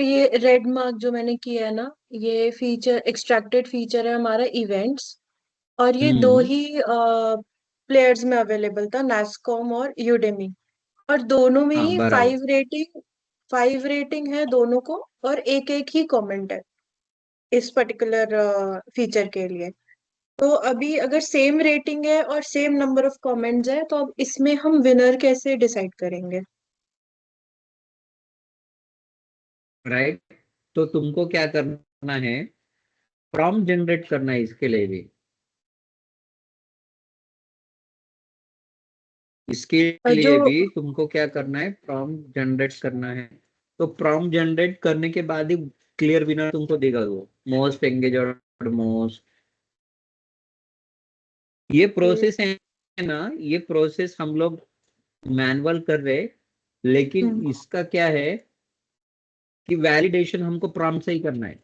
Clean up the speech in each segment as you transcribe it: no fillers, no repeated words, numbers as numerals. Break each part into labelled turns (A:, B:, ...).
A: ये red mark जो मैंने किया है ना, ये फीचर एक्सट्रैक्टेड फीचर है हमारा इवेंट्स। और ये दो
B: हम्म।
A: ही प्लेयर्स में अवेलेबल था, नास्कॉम और यूडेमी। और दोनों में
B: हाँ
A: ही
B: बराबर।
A: 5 रेटिंग है दोनों को। और एक एक ही कमेंट है इस पर्टिकुलर फीचर के लिए। तो अभी अगर सेम रेटिंग है और सेम नंबर ऑफ कमेंट्स है, तो अब इसमें हम विनर कैसे डिसाइड करेंगे?
B: राइट। तो तुमको क्या करना है, प्रॉम्प्ट जनरेट करना है इसके लिए भी। इसके
A: जो
B: लिए भी तुमको क्या करना है, प्रॉम्प्ट जनरेट करना है। तो प्रॉम्प्ट जनरेट करने के बाद ही क्लियर विनर तुमको देगा वो, मोस्ट एंगेज और मोस्ट। ये प्रोसेस है ना, ये प्रोसेस हम लोग मैनुअल कर रहे, लेकिन
A: हम्म,
B: इसका क्या है कि वैलिडेशन हमको प्रॉम्प्ट से ही करना है।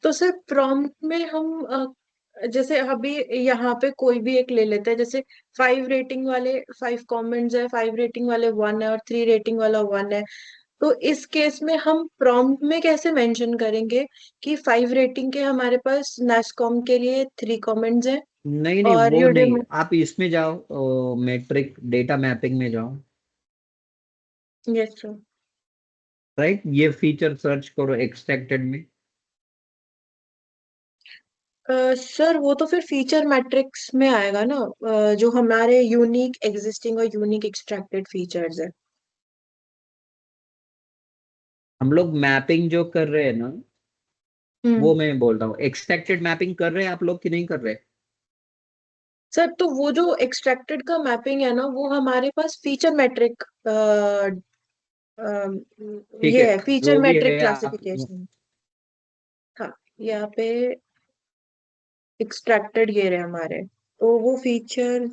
A: तो सर प्रॉम्प्ट में हम जैसे अभी यहाँ पे कोई भी एक ले लेते हैं, जैसे 5 रेटिंग वाले 5 कमेंट्स है, 5 रेटिंग वाले 1 है और 3 रेटिंग वाला 1 है। तो इस केस में हम प्रॉम्प्ट में कैसे मेंशन करेंगे कि 5 रेटिंग के हमारे पास नास्कॉम के लिए 3 कमेंट्स हैं
B: नहीं नहीं,
A: और
B: वो नहीं,
A: यूडेमी?
B: आप इसमें जाओ, मैट्रिक डेटा मैपिंग में जाओ।
A: Yes sir.
B: राइट, ये फीचर सर्च करो एक्सट्रैक्टेड में।
A: सर वो तो फिर फीचर मैट्रिक्स में आएगा ना, जो हमारे यूनिक एग्जिस्टिंग और यूनिक एक्सट्रैक्टेड फीचर्स है।
B: हम लोग मैपिंग जो कर रहे हैं ना,
A: हम्म।
B: वो मैं बोल रहा हूँ, एक्सट्रैक्टेड मैपिंग कर रहे हैं आप लोग कि नहीं कर रहे?
A: सर तो वो जो एक्सट्रैक्टेड का मैपिंग है ना, वो हमारे पास फीचर मैट्रिक
B: ठीक है,
A: ये है, फीचर
B: वो भी
A: मैट्रिक
B: है आप।
A: क्लासिफिकेशन। हाँ, यहाँ पे एक्सट्रैक्टेड ये रहे हमारे, तो वो फीचर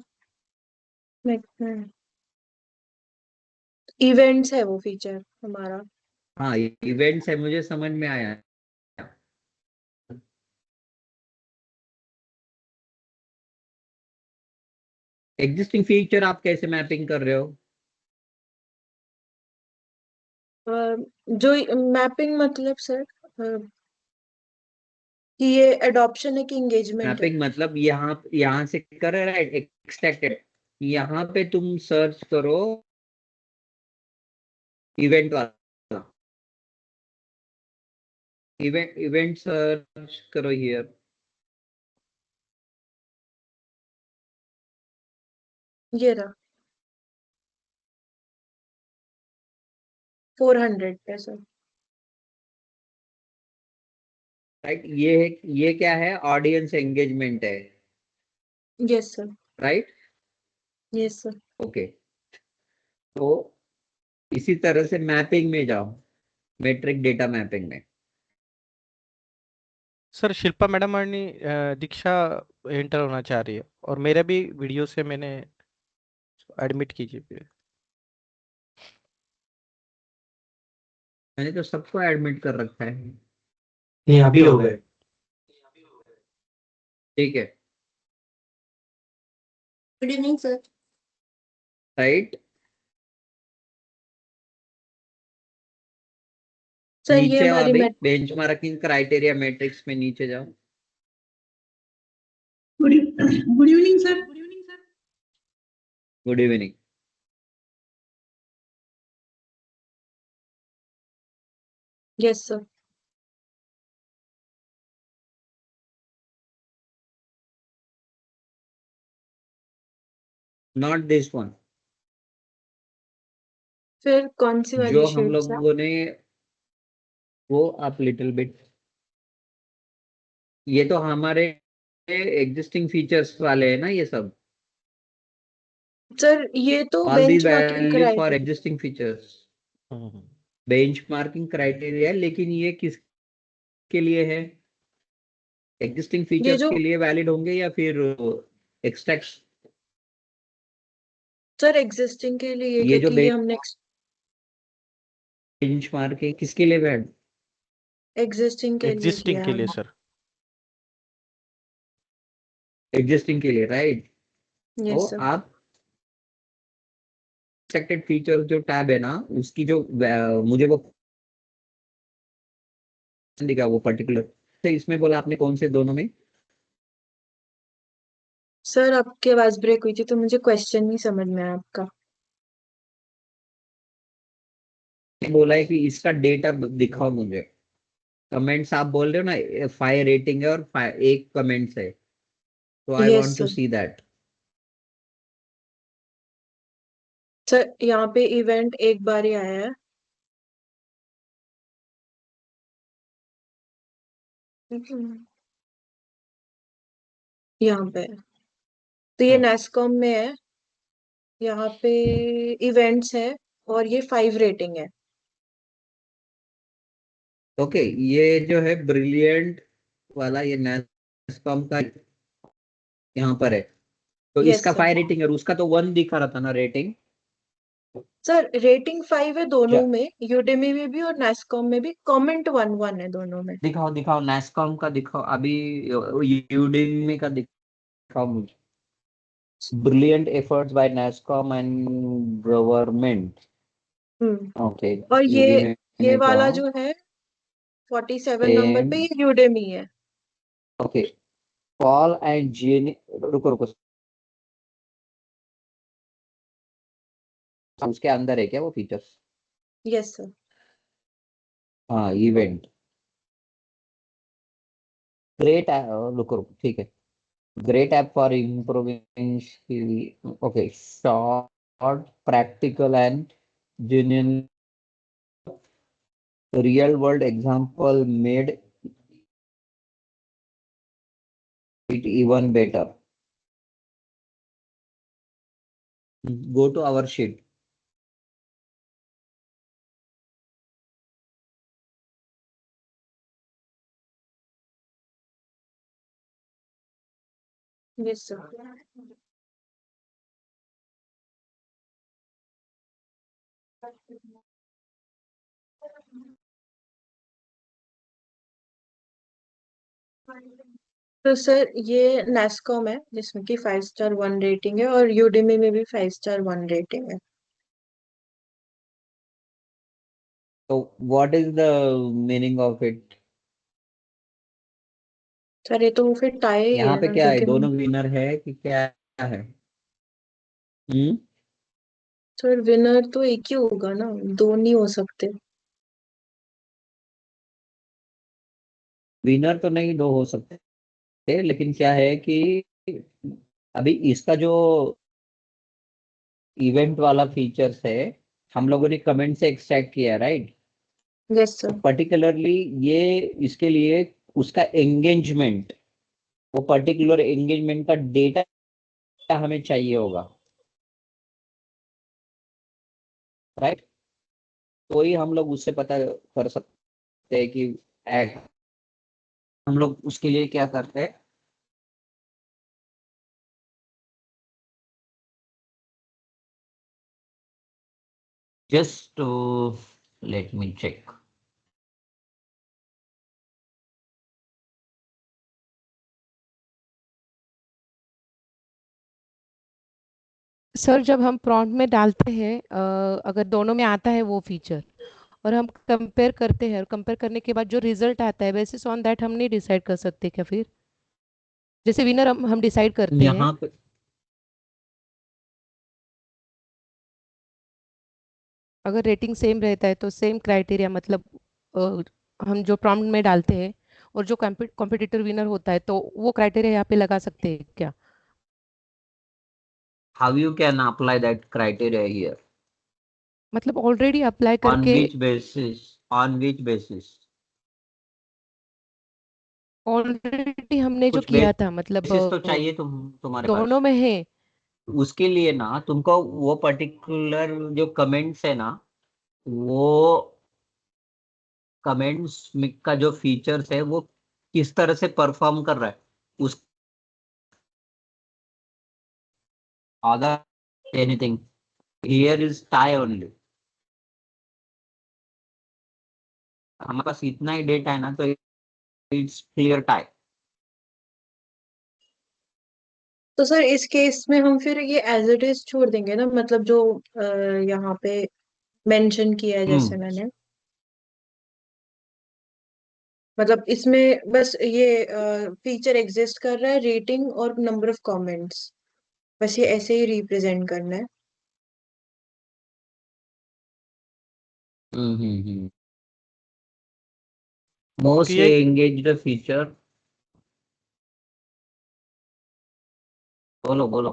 A: इवेंट्स है वो फीचर हमारा।
B: हाँ, इवेंट्स है, मुझे समझ में आया है। एग्जिस्टिंग फीचर आप कैसे मैपिंग कर रहे हो?
A: जो मैपिंग मतलब सर, कि ये एडॉप्शन है कि एंगेजमेंट है?
B: मैपिंग मतलब यहाँ यहाँ से कर रहे, राइट, एक्सट्रैक्टेड। यहाँ पे तुम सर्च करो इवेंट वाला, इवेंट सर्च करो हियर।
A: ये रहा 400 पे सर।
B: राइट, ये क्या है, ऑडियंस एंगेजमेंट है।
A: Yes sir.
B: Right.
A: Yes sir.
B: Okay, तो इसी तरह से मैपिंग में जाओ, मेट्रिक डेटा मैपिंग में।
C: सर शिल्पा मैडम आणि दीक्षा एंटर होना चाह रही है और मेरा भी वीडियो से मैंने एडमिट कीजिए।
B: मैंने तो सबको एडमिट कर रखा है।
D: ये अभी हो गए।
B: ठीक है।
A: Good evening sir.
B: Right,
A: sir ये
B: नीचे आओ,
A: हमारी
B: अभी
A: मेट
B: बेंचमार्किंग क्राइटेरिया मैट्रिक्स में नीचे जाओ।
D: Good evening sir.
B: Good evening.
A: Yes sir.
B: Not this one.
A: फिर कौन सी वाली
B: जो हम
A: शीट्स है?
B: लोगों ने, वो आप लिटिल बिट, ये तो हमारे एग्जिस्टिंग फीचर्स वाले हैं ना ये सब।
A: सर ये तो
B: all the
A: benchmarking
B: value for
A: criteria.
B: Existing features,
C: hmm.
B: Benchmarking criteria, लेकिन ये किसके लिए है? एग्जिस्टिंग
A: ये
B: फीचर्स
A: जो
B: के लिए वैलिड होंगे या फिर एक्सट्रैक्ट?
A: सर एग्जिस्टिंग के लिए,
B: ये जो
A: क्योंकि ये हमने
B: बेंचमार्क है किसके लिए वैलिड?
A: एग्जिस्टिंग के लिए
C: एग्जिस्टिंग
A: किया
C: के
A: है।
C: लिए सर।
B: एग्जिस्टिंग के लिए, राइट। तो
A: यस सर।
B: आप एक्सट्रैक्टेड फीचर जो टैब है ना, उसकी जो मुझे वो दिखा वो पर्टिकुलर, तो इसमें बोला आपने कौन से दोनों में?
A: सर आपकी आवाज ब्रेक हुई थी तो मुझे क्वेश्चन नहीं समझ में आया आपका।
B: बोला है कि इसका डेटा दिखाओ मुझे। कमेंट्स आप बोल रहे हो ना, 5 रेटिंग है और 1 कमेंट्स है, तो I
A: yes
B: want to
A: sir.
B: See that.
A: Sir यहाँ पे इवेंट एक बार ही आया है। यहाँ पे है। तो ये
B: हाँ,
A: नेस्कॉम में है। यहाँ पे इवेंट्स है और ये 5 रेटिंग है।
B: ओके, ये जो है ब्रिलियंट वाला, ये नेस्कॉम का यहाँ पर है, तो
A: यस
B: इसका
A: सर।
B: 5 रेटिंग है और उसका तो 1 दिखा रहा था ना रेटिंग।
A: सर रेटिंग 5 है दोनों में, यूडेमी में भी और नेस्कॉम में भी। कमेंट 1-1 है दोनों में।
B: दिखाओ दिखाओ, नेस्कॉम का दिखाओ अभी, यूडेमी का दिखाओ मुझे। Brilliant efforts bye NASSCOM and government.
A: Hmm.
B: Okay,
A: और ये
B: यूडेमी का
A: वाला जो है 47 नंबर
B: सेम।
A: पे, ये यूडेमी है।
B: ओके, पॉल एंड जेनी, रुको रुको, उसके अंदर है क्या वो फीचर्स?
A: Yes sir.
B: हाँ, इवेंट, ग्रेट, रुको रुको, ठीक है। Great app for improving skill. Okay, short, practical, and genuine real world example made it even better. Go to our sheet.
A: Yes sir. तो सर ये नेस्कॉम है जिसमें कि 5 स्टार 1 रेटिंग है और यूडेमी में भी 5 स्टार 1 रेटिंग है।
B: So, what is the meaning of it?
A: Sir ये तो फिर टाई ही
B: यहाँ
A: है
B: पे
A: ना,
B: क्या है,
A: क्योंकि
B: दोनों विनर है कि क्या है? हम्म,
A: सर विनर तो एक ही होगा ना, दो नहीं हो सकते।
B: विनर तो नहीं दो हो सकते, लेकिन क्या है कि अभी इसका जो इवेंट वाला फीचर्स है, हम लोगों ने कमेंट से एक्सट्रैक्ट किया, राइट?
A: यस
B: तो
A: सर।
B: पर्टिकुलरली ये इसके लिए उसका एंगेजमेंट, वो पर्टिकुलर एंगेजमेंट का डेटा हमें चाहिए होगा, राइट? तो ही हम लोग उससे पता कर सकते हैं कि हम लोग उसके लिए क्या करते हैं। Just let me check.
E: Sir जब हम प्रॉम्प्ट में डालते हैं अगर दोनों में आता है वो फीचर और हम कंपेयर करते हैं और कंपेयर करने के बाद जो रिजल्ट आता है बेसिस ऑन दैट हम नहीं डिसाइड कर सकते क्या फिर? जैसे विनर हम डिसाइड करते हैं,
B: यहाँ पे
E: अगर रेटिंग सेम रहता है तो सेम क्राइटेरिया मतलब अ, हम जो प्रॉम्प्ट में डालते हैं और जो कॉम्पिटिटर विनर होता है तो वो क्राइटेरिया यहाँ पे लगा सकते हैं क्या?
B: how you can apply that criteria here,
E: मतलब ऑलरेडी अप्लाई
B: on
E: करके,
B: which basis, on which basis?
E: Already हमने जो
B: कुछ
E: किया था मतलब
B: बेसिस तो चाहिए तुम्हारे
E: दोनों
B: पास।
E: में है।
B: उसके लिए ना तुमको वो पर्टिकुलर जो कमेंट्स है ना, वो कमेंट्स का जो फीचर्स है वो किस तरह से परफॉर्म कर रहा है उस, other anything, here is tie only. हमारे पास इतना ही डेटा है ना, तो इट्स क्लियर टाई।
A: तो सर इस केस में हम फिर ये एज इट इज छोड़ देंगे ना, मतलब जो यहाँ पे मेंशन किया है जैसे
B: हम्म
A: मैंने, मतलब इसमें बस ये फीचर एग्जिस्ट कर रहा है, रेटिंग और नंबर ऑफ कमेंट्स, बस ये ऐसे ही रिप्रेजेंट करना है।
B: हम्म
C: क्योंकि
B: मोस्ट
C: ये
B: एंगेज्ड फीचर। बोलो बोलो।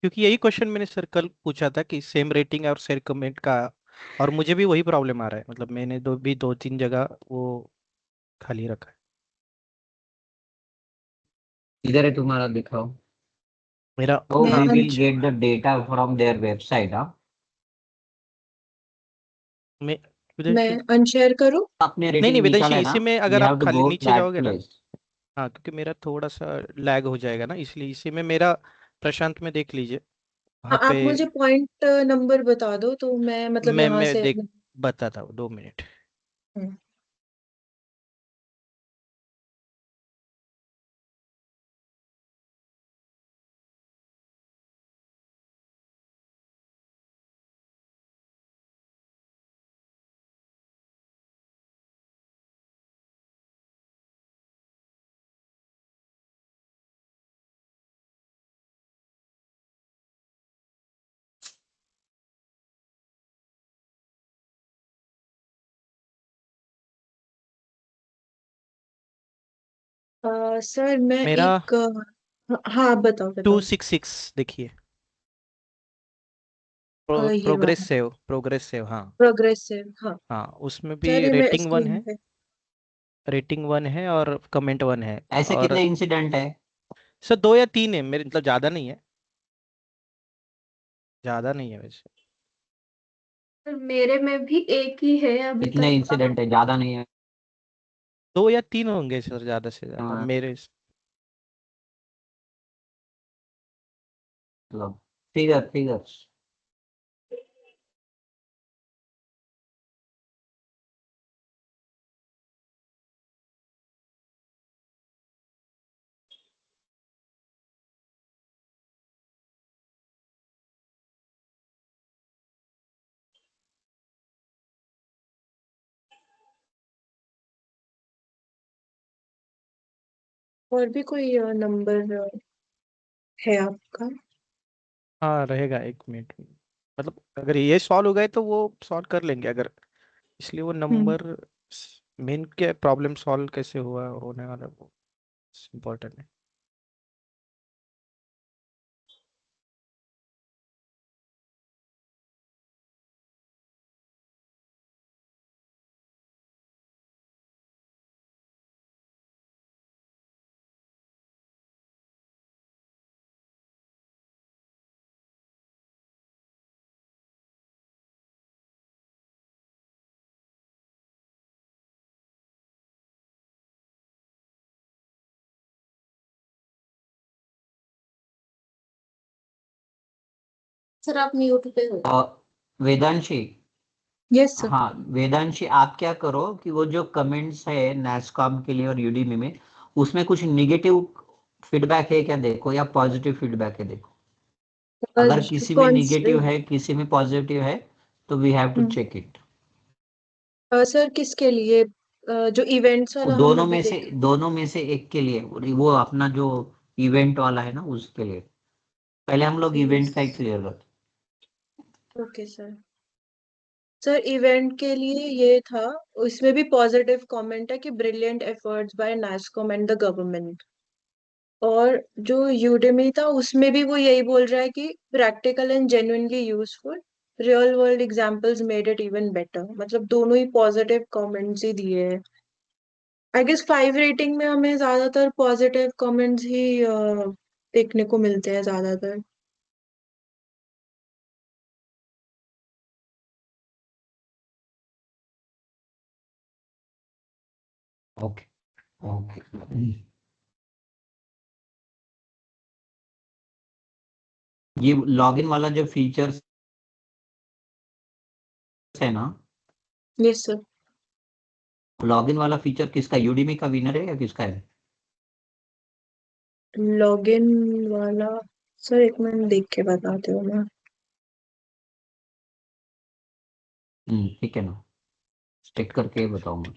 C: क्योंकि यही क्वेश्चन मैंने सर कल पूछा था कि सेम रेटिंग और शेयर कमेंट का, और मुझे भी वही प्रॉब्लम आ रहा है, मतलब मैंने दो तीन जगह वो खाली रखा है।
B: इधर है तुम्हारा, दिखाओ।
C: मेरा
B: तो
A: मैं
B: वी
C: हाँ,
B: will get the data from their website. हाँ,
C: मैं उधर
A: मैं
C: से
A: अनशेयर करूँ?
B: आपने
C: नहीं नहीं
B: रेटिंग निकाला
C: वेदांशी,
B: है ना,
C: इसी में अगर
B: यू
C: आप
B: हैव टू
C: खाली
B: गो
C: नीचे
B: दैट
C: जाओगे ना।
B: प्लेस।
C: हाँ, क्योंकि मेरा थोड़ा सा लैग हो जाएगा ना, इसलिए इसी में मेरा प्रशांत में देख लीजिए
A: हाँ,
C: वहाँ पे।
A: आप मुझे पॉइंट नंबर बता दो तो मैं मतलब यहाँ
C: मैं
A: से।
C: देख बताता हूँ, 2 मिनट।
A: हम्म, सर मैं
C: मेरा
A: एक हाँ, आप बताओ बताओ।
C: 266 देखिए।
A: ये वाला
C: प्रोग्रेस सेव, हाँ।
A: प्रोग्रेसिव, हाँ।
C: हाँ, उसमें भी
A: सर ये मैं
C: रेटिंग वन
A: स्क्रीन
C: है।
A: पे।
C: रेटिंग वन है और कमेंट वन है।
B: ऐसे
C: और
B: कितने इंसिडेंट है?
C: सर 2 या 3 है मेरे, मतलब ज़्यादा नहीं है, ज़्यादा नहीं है वैसे।
F: सर मेरे में भी एक ही है अभी
B: कितने
F: तक।
B: इंसिडेंट है? ज्यादा नहीं है?
C: 2 या 3 होंगे सर, ज़्यादा से ज़्यादा
B: हाँ,
C: मेरे।
B: मतलब फिगर फिगर।
A: और भी कोई नंबर है आपका?
C: हाँ रहेगा, 1 मिनट। मतलब अगर ये सॉल्व हो गए तो वो सॉल्व कर लेंगे अगर, इसलिए वो
A: हम्म।
C: नंबर मेन के प्रॉब्लम सॉल्व कैसे हुआ होने वाला वो इम्पोर्टेंट है।
F: सर आप म्यूट पे हो।
B: वेदांशी।
A: Yes sir.
B: हाँ वेदांशी, आप क्या करो कि वो जो कमेंट्स है नैसकॉम के लिए और यूडीमी में, उसमें कुछ निगेटिव फीडबैक है क्या देखो, या पॉजिटिव फीडबैक है देखो। अगर किसी में
A: कौन
B: निगेटिव है, किसी में पॉजिटिव है, तो we have to check it.
A: Sir किसके लिए? जो इवेंट्स वाला हम अभी देख।
B: दोनों में से एक के लिए, वो अपना जो इवेंट वाला है ना, उसके लिए। पहले हम लोग इवेंट का ही क्लियर करते।
A: Okay sir. सर इवेंट के लिए ये था, इसमें भी पॉजिटिव कमेंट है कि brilliant efforts bye NASSCOM and the government. और जो यूडेमी था उसमें भी वो यही बोल रहा है कि practical and genuinely useful, real world examples made it even better. मतलब दोनों ही पॉजिटिव कमेंट्स ही दिए हैं। आई गेस 5 रेटिंग में हमें ज्यादातर पॉजिटिव कमेंट्स ही देखने को मिलते हैं ज्यादातर।
B: Okay okay. ये लॉगिन वाला जो फीचर्स है ना,
A: यस सर।
B: लॉगिन वाला फीचर किसका, यूडीमी का विनर है या किसका है?
A: लॉगिन वाला सर एक मिनट देख के बताती हूँ मैं।
B: ठीक है ना, चेक करके बताऊंगा।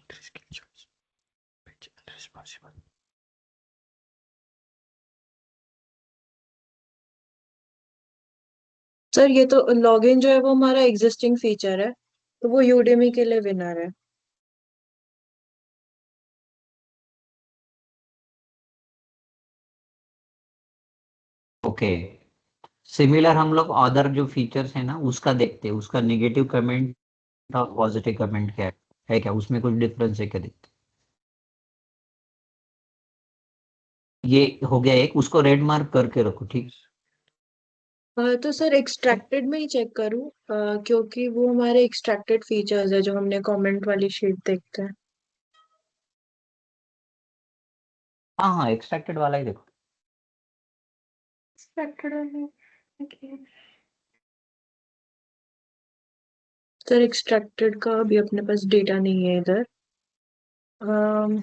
A: सर ये तो लॉगिन जो है वो हमारा एग्जिस्टिंग फीचर है, तो वो यूडेमी के लिए विनर है।
B: ओके, सिमिलर हम लोग अदर जो फीचर्स है ना उसका देखते हैं, उसका नेगेटिव कमेंट और पॉजिटिव कमेंट क्या है क्या उसमें कुछ डिफरेंस है क्या देखते हैं। ये हो गया एक, उसको रेड मार्क करके रखो ठीक।
A: तो सर एक्सट्रैक्टेड में ही चेक करूँ, क्योंकि वो हमारे एक्सट्रैक्टेड फीचर्स है जो हमने कमेंट वाली शीट देखते हैं।
B: हाँ हाँ, एक्सट्रैक्टेड वाला ही देखो।
F: एक्सपेक्टेड वाली। ओके।
A: सर एक्सट्रैक्टेड का अभी अपने पास डेटा नहीं है इधर। अम,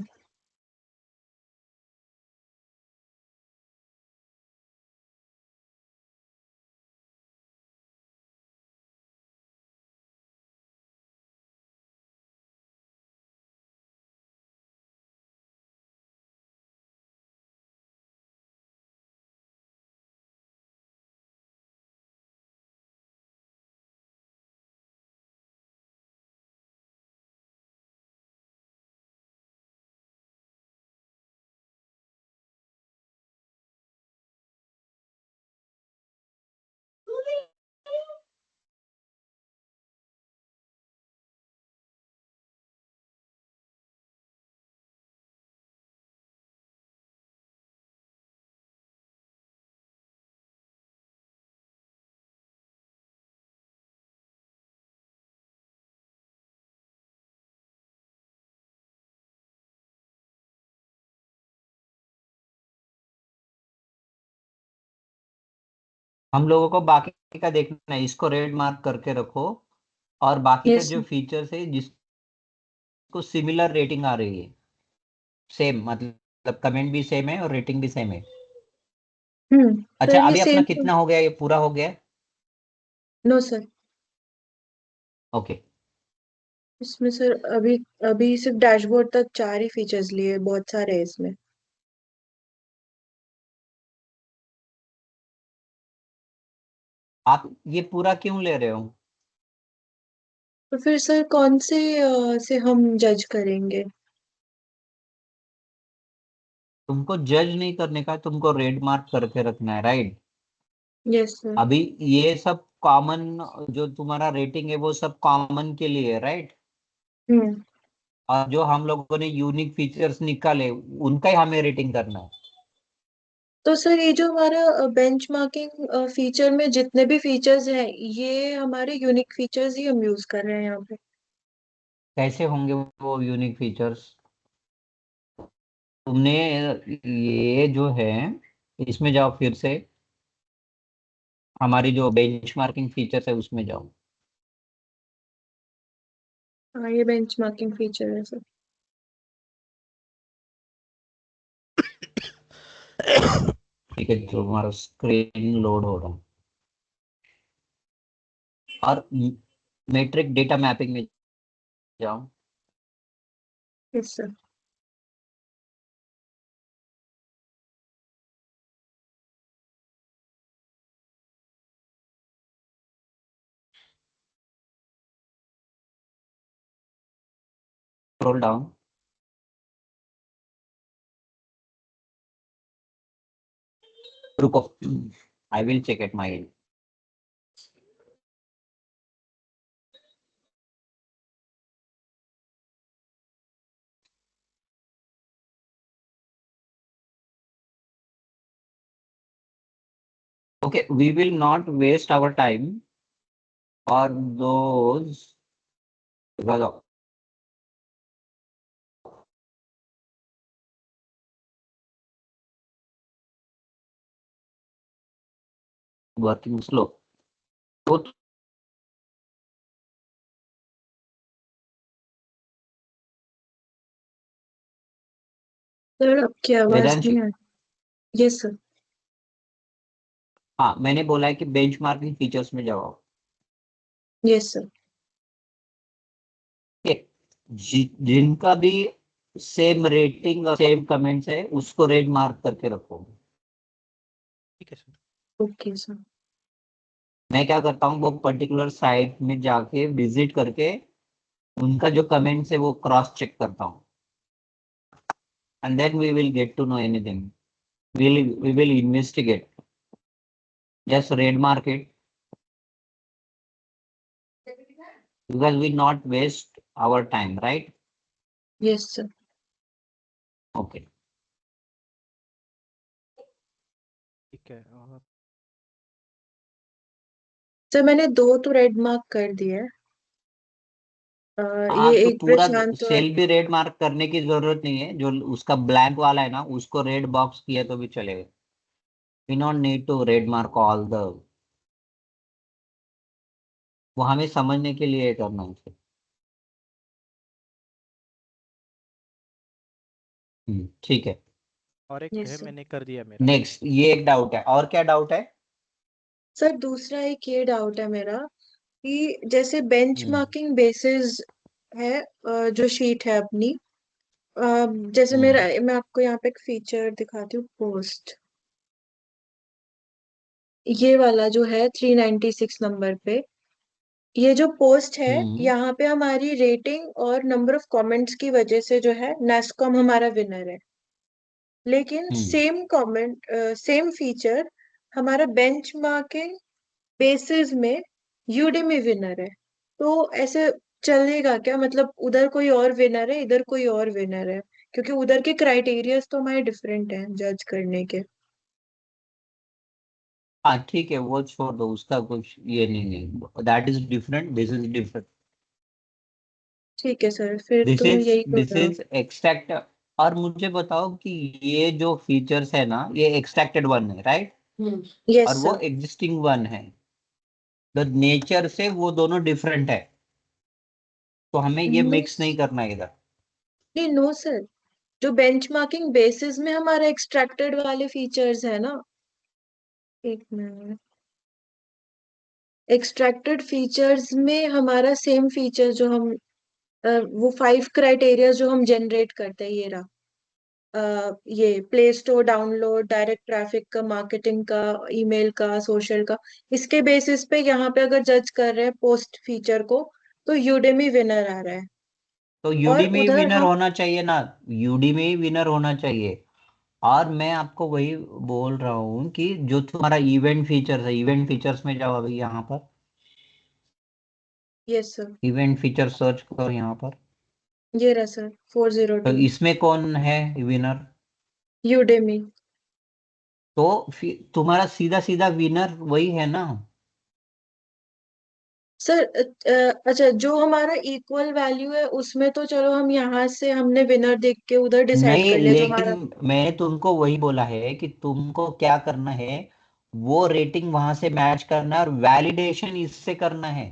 B: हम लोगों को बाकी का देखना है, इसको रेड मार्क करके रखो। और बाकी के
A: यस।
B: जो फीचर्स है जिसको सिमिलर रेटिंग आ रही है, सेम मतलब कमेंट भी सेम है और रेटिंग भी सेम है। अच्छा,
A: सर ये
B: अभी अपना
A: सेम।
B: कितना हो गया, ये पूरा हो गया।
A: नो सर,
B: ओके,
A: इसमें सर अभी अभी सिर्फ डैशबोर्ड तक 4 ही फीचर्स लिए, बहुत सारे हैं इसमें।
B: आप ये पूरा क्यों ले रहे हो।
A: तो फिर सर कौन से हम जज करेंगे?
B: तुमको जज नहीं करने का, तुमको रेड मार्क करके रखना है, राइट।
A: Yes sir.
B: अभी ये सब कॉमन, जो तुम्हारा रेटिंग है वो सब कॉमन के लिए है, राइट।
A: हम्म।
B: और जो हम लोगों ने यूनिक फीचर्स निकाले उनका ही हमें रेटिंग करना है।
A: तो सर ये जो हमारा बेंचमार्किंग फीचर में जितने भी फीचर्स हैं, ये हमारे यूनिक फीचर्स ही हम यूज कर रहे हैं यहाँ पे।
B: कैसे होंगे वो यूनिक फीचर्स। तुमने ये जो है, इसमें जाओ फिर से, हमारी जो बेंचमार्किंग फीचर्स है उसमें जाओ।
A: हाँ ये बेंचमार्किंग फीचर है सर।
B: ठीक है, जो हमारा स्क्रीन लोड हो रहा है। और मैट्रिक डेटा मैपिंग में जाओ।
A: Yes sir.
B: Scroll down. रुको, I will check at my. Okay, we will not waste our time for those because of working slow. तो
A: सर आपकी आवाज
B: वेदांशी,
A: नहीं आ रही। Yes sir.
B: हाँ, मैंने बोला है कि बेंचमार्किंग फीचर्स में जाओ।
A: Yes sir.
B: जिनका भी सेम रेटिंग और सेम कमेंट्स है उसको रेड मार्क करके रखो।
C: ठीक है सर।
A: Okay sir.
B: मैं क्या करता हूँ, वो पर्टिकुलर साइट में जाके विजिट करके उनका जो कमेंट्स है वो क्रॉस चेक करता हूँ, and then we will get to know anything, we will investigate. Just red mark it because we not waste our time, right?
A: Yes sir.
B: Okay.
C: ठीक है। और
A: सर मैंने 2 तो रेड मार्क कर दिए। ये
B: हाँ, तो
A: एक
B: पूरा
A: प्रशांत और
B: सेल भी रेड मार्क करने की जरूरत नहीं है, जो उसका ब्लैंक वाला है ना उसको रेड बॉक्स किया तो भी चलेगा। We not need to red mark all the, वो हमें समझने के लिए करना है। ठीक है।
C: और एक है,
A: यस सर।
C: मैंने कर दिया मेरा।
B: नेक्स्ट, ये एक डाउट है, और क्या डाउट है?
A: सर दूसरा एक ये डाउट है मेरा कि जैसे बेंच
B: हम्म
A: मार्किंग बेसिस है, जो शीट है अपनी, जैसे मेरा,
B: हम्म
A: मैं आपको यहाँ पे एक फीचर दिखाती हूँ, पोस्ट, ये वाला जो है 396 नंबर पे, ये जो पोस्ट है,
B: हम्म
A: यहाँ पे हमारी रेटिंग और नंबर ऑफ कमेंट्स की वजह से जो है नेस्कॉम हमारा विनर है। लेकिन
B: हम्म।
A: सेम कमेंट, सेम फीचर हमारा बेंच मार्किंग बेसिस में यूडेमी विनर है। तो ऐसे चलेगा क्या? मतलब उधर कोई और विनर है, इधर कोई और विनर है, क्योंकि उधर के क्राइटेरियाज तो हमारे डिफरेंट हैं जज करने के।
B: हाँ ठीक है, वो छोड़ दो, उसका कुछ ये नहीं है, that is different, this is different.
A: ठीक है सर, फिर
B: दिस
A: तो
B: इज
A: यही तो
B: दिस
A: था।
B: Is extract. और मुझे बताओ कि ये जो फीचर्स है ना, ये एक्सट्रैक्टेड वन है, राइट? और
A: यस
B: वो
A: सर।
B: एग्जिस्टिंग वन है, तो नेचर से वो दोनों डिफरेंट है, तो हमें ये
A: नो,
B: मिक्स नहीं करना है इधर।
A: नहीं नो सर, जो बेंचमार्किंग बेसिस में हमारा एक्सट्रैक्टेड वाले फीचर्स है ना, एक मिनट, एक्सट्रैक्टेड फीचर्स में हमारा सेम फीचर जो हम, वो 5 क्राइटेरिया जो हम जनरेट करते हैं, ये रहा, ये play store download, direct traffic का, मार्केटिंग का, ईमेल का, सोशल का, इसके बेसिस पे यहाँ पे अगर जज कर रहे हैं पोस्ट फीचर को, तो यूडेमी विनर आ रहा है।
B: तो
A: और
B: यूडी में ही
A: उधर
B: विनर
A: हम,
B: होना चाहिए ना, यूडी में ही विनर होना चाहिए। और मैं आपको वही बोल रहा हूँ कि जो तुम्हारा इवेंट फीचर्स है, इवेंट फीचर्स में जाओ अभी यहाँ पर,
A: yes sir,
B: event feature search करो यहाँ पर।
A: ये रहा सर
B: तो
A: 402,
B: इसमें कौन है विनर?
A: यूडेमी।
B: तो तुम्हारा सीधा सीधा विनर वही है ना।
A: सर अच्छा, जो हमारा इक्वल वैल्यू है उसमें तो चलो हम यहाँ से हमने विनर देख के उधर डिसाइड
B: नहीं,
A: कर लिया जो
B: लेकिन
A: हमारा।
B: मैंने तुमको वही बोला है कि तुमको क्या करना है, वो रेटिंग वहां से मैच करना है और वैलिडेशन इससे करना है।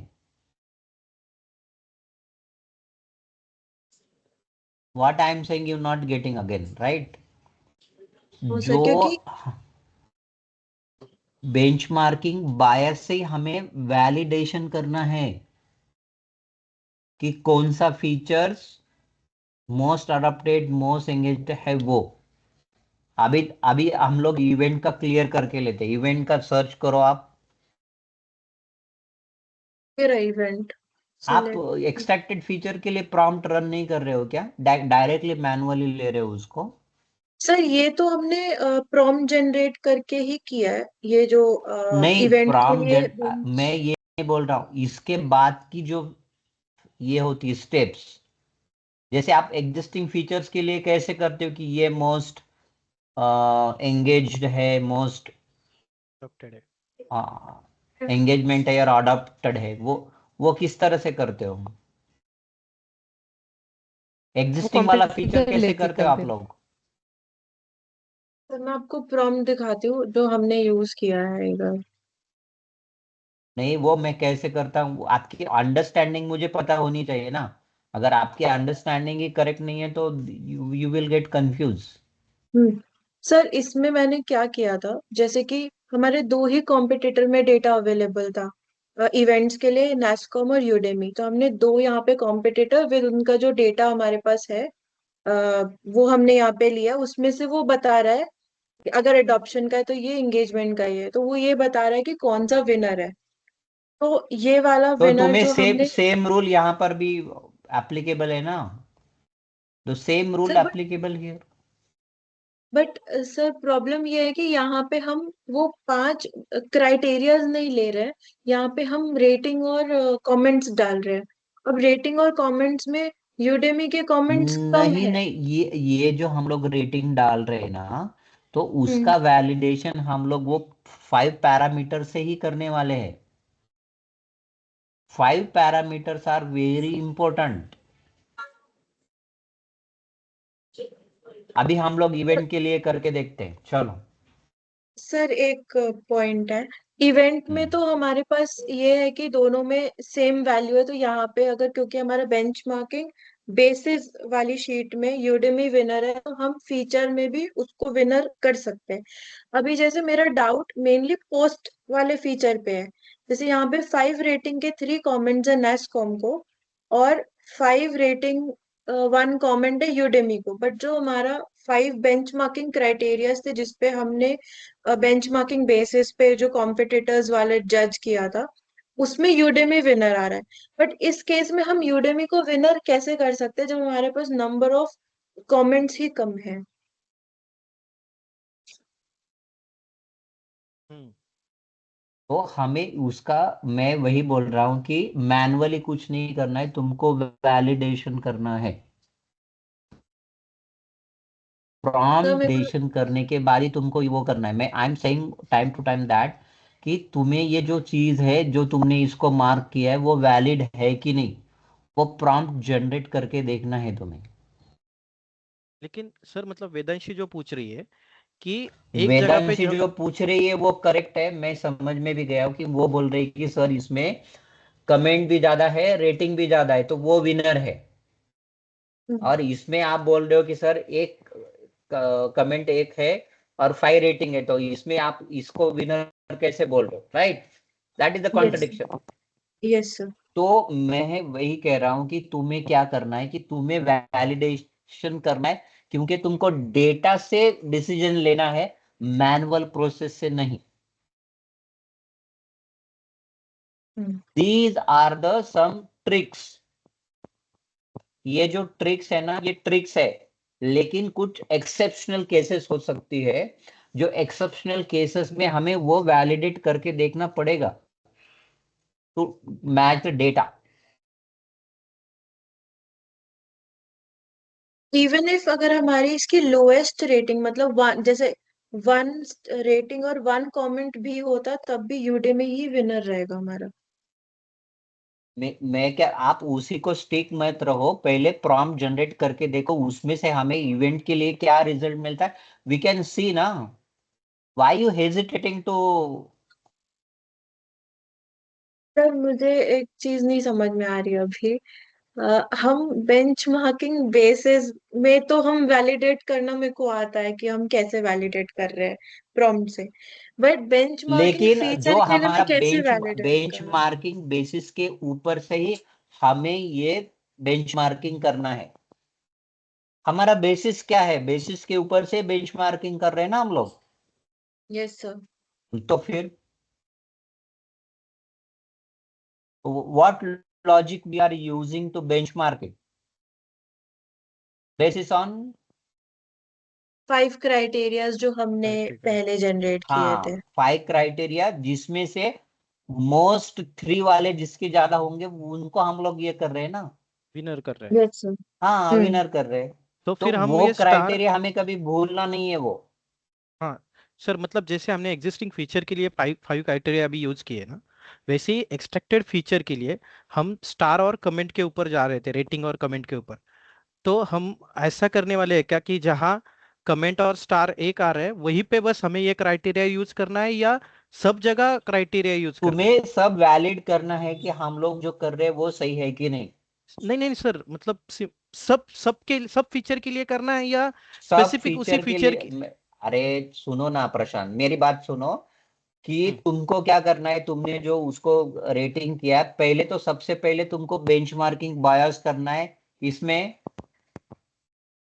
B: What I am saying you not getting again, right?
A: हो सर,
B: जो
A: क्योंकि
B: बेंचमार्किंग बायस से हमें वैलिडेशन करना है कि कौन सा features most adopted, most engaged है वो। अभी अभी हम लोग इवेंट का क्लियर करके लेते हैं, इवेंट का सर्च करो आप।
A: मेरा इवेंट
B: आप
A: सिलेक्ट।
B: एक्सट्रैक्टेड फीचर के लिए प्रॉम्प्ट रन नहीं कर रहे हो क्या? डायरेक्टली मैनुअली ले रहे हो उसको?
A: सर ये तो हमने प्रॉम्प्ट जनरेट करके ही किया है, ये जो
B: नहीं,
A: इवेंट के
B: प्रॉम्प्ट
A: लिए
B: मैं ये नहीं बोल रहा हूँ, इसके बाद की जो ये होती है स्टेप्स, जैसे आप एग्जिस्टिंग फीचर्स के लिए कैसे करते हो कि ये मोस्ट एंगेज्ड है, मोस्ट
C: adopted है।
B: एंगेजमेंट है या अडॉप्टेड है, वो किस तरह से करते हो?
E: वो
B: एग्जिस्टिंग वाला फीचर
E: कंपेयर
B: कैसे
E: लेके
B: करते हो आप
E: कंपेयर।
B: लोग?
A: सर मैं आपको प्रॉम्प्ट दिखाती हूँ जो हमने यूज किया है इधर।
B: नहीं, वो मैं कैसे करता हूँ, आपकी अंडरस्टैंडिंग मुझे पता होनी चाहिए ना। अगर आपकी अंडरस्टैंडिंग ही करेक्ट नहीं है तो you will get confuse.
A: Hmm sir इसमें मैंने क्या किया था, जैसे कि हमारे दो ही कॉम्पिटिटर में डेटा अवेलेबल था इवेंट्स के लिए, नेस्कॉम और यूडेमी। तो हमने दो यहाँ पे कॉम्पिटिटर विद उनका जो डेटा हमारे पास है वो हमने यहाँ पे लिया। उसमें से वो बता रहा है कि अगर एडॉप्शन का है तो ये, एंगेजमेंट का ये है तो वो ये बता रहा है कि कौन सा विनर है। तो ये वाला
B: तो
A: विनर
B: तुम्हें
A: जो
B: सेम
A: हमने।
B: सेम रूल यहाँ पर भी एप्लीकेबल है ना, तो same rule
A: sir
B: applicable here.
A: But sir problem ये है कि यहाँ पे हम वो 5 क्राइटेरियाज नहीं ले रहे हैं, यहाँ पे हम रेटिंग और कमेंट्स डाल रहे हैं। अब रेटिंग और कमेंट्स में यूडेमी के कमेंट्स कम
B: नहीं
A: है।
B: नहीं, ये जो हम लोग रेटिंग डाल रहे हैं ना, तो
A: हम्म।
B: उसका वैलिडेशन हम लोग वो 5 पैरामीटर से ही करने वाले हैं। 5 पैरामीटर्स आर वेरी इंपॉर्टेंट। अभी हम लोग इवेंट के लिए करके देखते हैं, चलो।
A: सर एक पॉइंट है, इवेंट में
B: हम्म,
A: तो हमारे पास ये है कि दोनों में सेम वैल्यू है। तो यहाँ पे अगर, क्योंकि हमारा बेंचमार्किंग बेसिस वाली शीट में यूडेमी विनर है, तो हम फीचर में भी उसको विनर कर सकते हैं। अभी जैसे मेरा डाउट मेनली पोस्ट वाले फीचर पे है। जैसे यहाँ पे 5 रेटिंग के 3 कमेंट्स है नेस्कॉम को, और 5 रेटिंग 1 कमेंट है यूडेमी को। बट जो हमारा 5 बेंचमार्किंग क्राइटेरियाज थे जिसपे हमने बेंचमार्किंग बेसिस पे जो कॉम्पिटिटर्स वाले जज किया था, उसमें यूडेमी विनर आ रहा है। बट इस केस में हम यूडेमी को विनर कैसे कर सकते हैं जब हमारे पास नंबर ऑफ कमेंट्स ही कम है।
C: हम्म।
B: तो हमें उसका, मैं वही बोल रहा हूँ कि मैनुअली कुछ नहीं करना है, तुमको वैलिडेशन करना है।
A: तो मेरे को
B: प्रॉम्प्टेशन करने के बाद ही तुमको वो करना है। मैं I am saying time to time that कि तुम्हें ये जो चीज है, जो तुमने इसको मार्क किया है, वो वैलिड है कि नहीं, वो प्रॉम्प्ट जनरेट करके देखना है तुम्हें।
C: लेकिन सर मतलब वेदांशी जो पूछ रही है कि एक जगह पे
B: वेदांशी
C: जब
B: जो पूछ रही है वो करेक्ट है, मैं समझ में भी गया हूँ कि वो बोल रही है कि सर इसमें कमेंट भी ज्यादा है, रेटिंग भी ज्यादा है, तो वो विनर है। और इसमें आप बोल रहे हो कि सर एक कमेंट एक है और 5 रेटिंग है, तो इसमें आप इसको विनर कैसे बोल रहे हो, right? That is the
A: yes,
B: contradiction.
A: Yes sir.
B: तो मैं वही कह रहा हूं कि तुम्हें क्या करना है कि तुम्हें वैलिडेशन करना है, क्योंकि तुमको डेटा से डिसीजन लेना है, मैनुअल प्रोसेस से नहीं। These are the some tricks. ये जो ट्रिक्स है ना, ये ट्रिक्स है, लेकिन कुछ एक्सेप्शनल केसेस हो सकती है, जो एक्सेप्शनल केसेस में हमें वो वैलिडेट करके देखना पड़ेगा to match the data.
A: Even if अगर हमारी इसकी लोएस्ट रेटिंग मतलब वन, जैसे 1 रेटिंग और 1 कमेंट भी होता तब भी यूडेमी ही विनर रहेगा हमारा।
B: मैं क्या, आप उसी को स्टिक मत रहो, पहले प्रॉम्प्ट जनरेट करके देखो, उसमें से हमें इवेंट के लिए क्या रिजल्ट मिलता है, वी कैन सी ना। Why you hesitating to.
A: Sir मुझे एक चीज नहीं समझ में आ रही अभी। हम बेंचमार्किंग बेसिस में तो हम वैलिडेट करना, मेरे को आता है कि हम कैसे वैलिडेट कर रहे हैं प्रॉम्प्ट से। बट बेंचमार्किंग
B: लेकिन
A: फीचर
B: जो
A: के लिए मैं
B: हमारा
A: कैसे
B: बेंच
A: वैलिडेट
B: बेंच
A: करूँ?
B: मार्किंग बेसिस के ऊपर से ही हमें ये बेंच मार्किंग करना है। हमारा बेसिस क्या है, बेसिस के ऊपर से बेंच मार्किंग कर रहे हैं ना हम लोग।
A: Yes sir.
B: तो फिर what logic we are using to benchmark it, basis on.
A: 5 criterias जो हमने
C: क्राइटेरिया
A: पहले जनरेट किए थे।
B: हाँ, 5 क्राइटेरिया, जिसमें से मोस्ट 3 वाले जिसके ज्यादा होंगे उनको हम लोग ये कर रहे हैं ना।
C: विनर कर रहे हैं।
A: Yes sir.
B: हाँ,
A: हम्म।
B: विनर कर रहे हैं।
C: तो
B: तो
C: फिर हम
B: वो
C: ये स्टार,
B: क्राइटेरिया हमें कभी भूलना नहीं है वो।
C: हाँ सर मतलब जैसे हमने एग्जिस्टिंग फीचर के लिए फाइव फाइव क्राइटेरिया अभी यूज किए ना, वैसे ही एक्सट्रैक्टेड फीचर के लिए हम स्टार और कमेंट के ऊपर जा रहे थे, रेटिंग और कमेंट के ऊपर। तो हम ऐसा करने वाले हैं क्या कि जहाँ कमेंट और स्टार एक आ रहे हैं वहीं पे बस हमें ये क्राइटेरिया यूज करना है, या सब जगह क्राइटेरिया यूज करना है?
B: तुम्हें सब वैलिड करना है कि हम लोग जो कर रहे हैं वो सही है कि नहीं।
C: नहीं नहीं सर मतलब सब सबके सब फीचर के लिए करना है, या
B: सब
C: स्पेसिफिक उसी
B: फीचर के
C: फीचर
B: लिए
C: की?
B: अरे सुनो ना प्रशांत, मेरी बात सुनो कि तुमको क्या करना है। तुमने जो उसको रेटिंग किया, पहले तो सबसे पहले तुमको बेंचमार्किंग बायस करना है इसमें,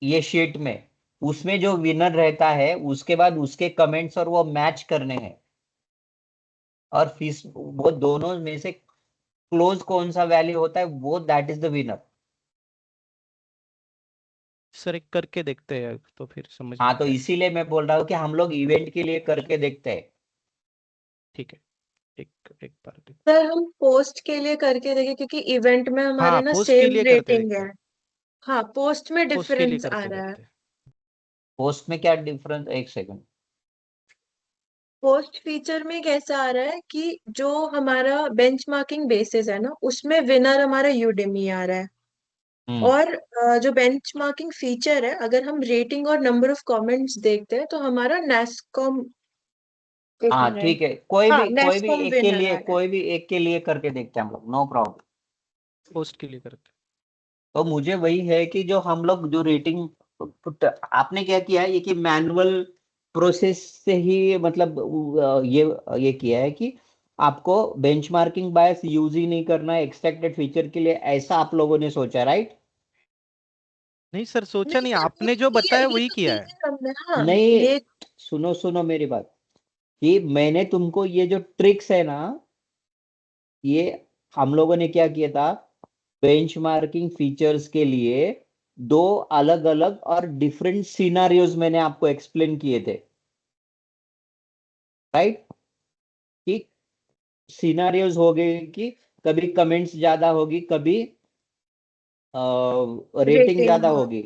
B: ये शीट में। उसमें जो विनर रहता है उसके बाद उसके कमेंट्स और वो मैच करने हैं, और फीस वो दोनों में से क्लोज कौन सा वैल्यू होता है वो, that is the winner.
C: Sir एक करके देखते हैं तो फिर समझ में
B: हाँ,
C: आ
B: तो
C: जाएगा।
B: इसीलिए मैं बोल रहा हूँ कि हम लोग इवेंट के लिए करके देखते हैं।
C: ठीक है, एक एक बार
A: सर हम पोस्ट के लिए करके देखें, क्योंकि इवेंट में हमारे
C: हाँ
A: ना
C: पोस्ट के
A: सेम
C: लिए करते
A: रेटिंग
C: देखते
A: है।
C: हैं।
A: हाँ, पोस्ट में
C: पोस्ट के लिए
A: डिफरेंस आ
C: करके
A: रहा है।
C: देखते हैं।
B: पोस्ट में क्या डिफरेंस, एक सेकंड।
A: पोस्ट फीचर में कैसा आ रहा है कि जो हमारा बेंचमार्किंग बेसिस है ना, उसमें विनर हमारा यूडेमी आ रहा है।
B: हम्म।
A: और जो बेंचमार्किंग फीचर है, अगर हम रेटिंग और नंबर ऑफ कमेंट्स देखते हैं तो हमारा नेस्कॉम, एक
B: हाँ
A: मिनट,
B: ठीक है, कोई
A: हाँ
B: भी कोई भी
A: नेस्कॉम
B: एक के
A: विनर
B: लिए,
A: आ रहा है।
B: कोई भी एक के लिए करके देखते हैं हम लोग, नो प्रॉब्लम।
C: पोस्ट के लिए करते
B: तो मुझे वही है कि जो हम लोग जो रेटिंग, आपने क्या किया है ये कि मैनुअल प्रोसेस से ही मतलब ये किया है कि आपको बेंचमार्किंग बायस यूज ही नहीं करना है एक्सट्रैक्टेड फीचर के लिए, ऐसा आप लोगों ने सोचा, राइट?
C: नहीं सर, सोचा
A: नहीं
C: नहीं,
A: सर, वो
C: आपने जो
A: ये
C: बताया
A: ये
C: वही
A: तो
C: किया है।
A: फीचर हमने, हाँ
B: नहीं,
A: ये।
B: सुनो सुनो मेरी बात, कि मैंने तुमको ये जो ट्रिक्स है ना, ये हम लोगों ने क्या किया था, बेंचमार्किंग फीचर्स के लिए दो अलग अलग और डिफरेंट सिनारियोज मैंने आपको एक्सप्लेन किए थे, राइट? कि सिनारियोज हो गए कि कभी कमेंट्स ज्यादा होगी, कभी रेटिंग
A: रेटिंग,
B: ज्यादा
A: हाँ।
B: होगी,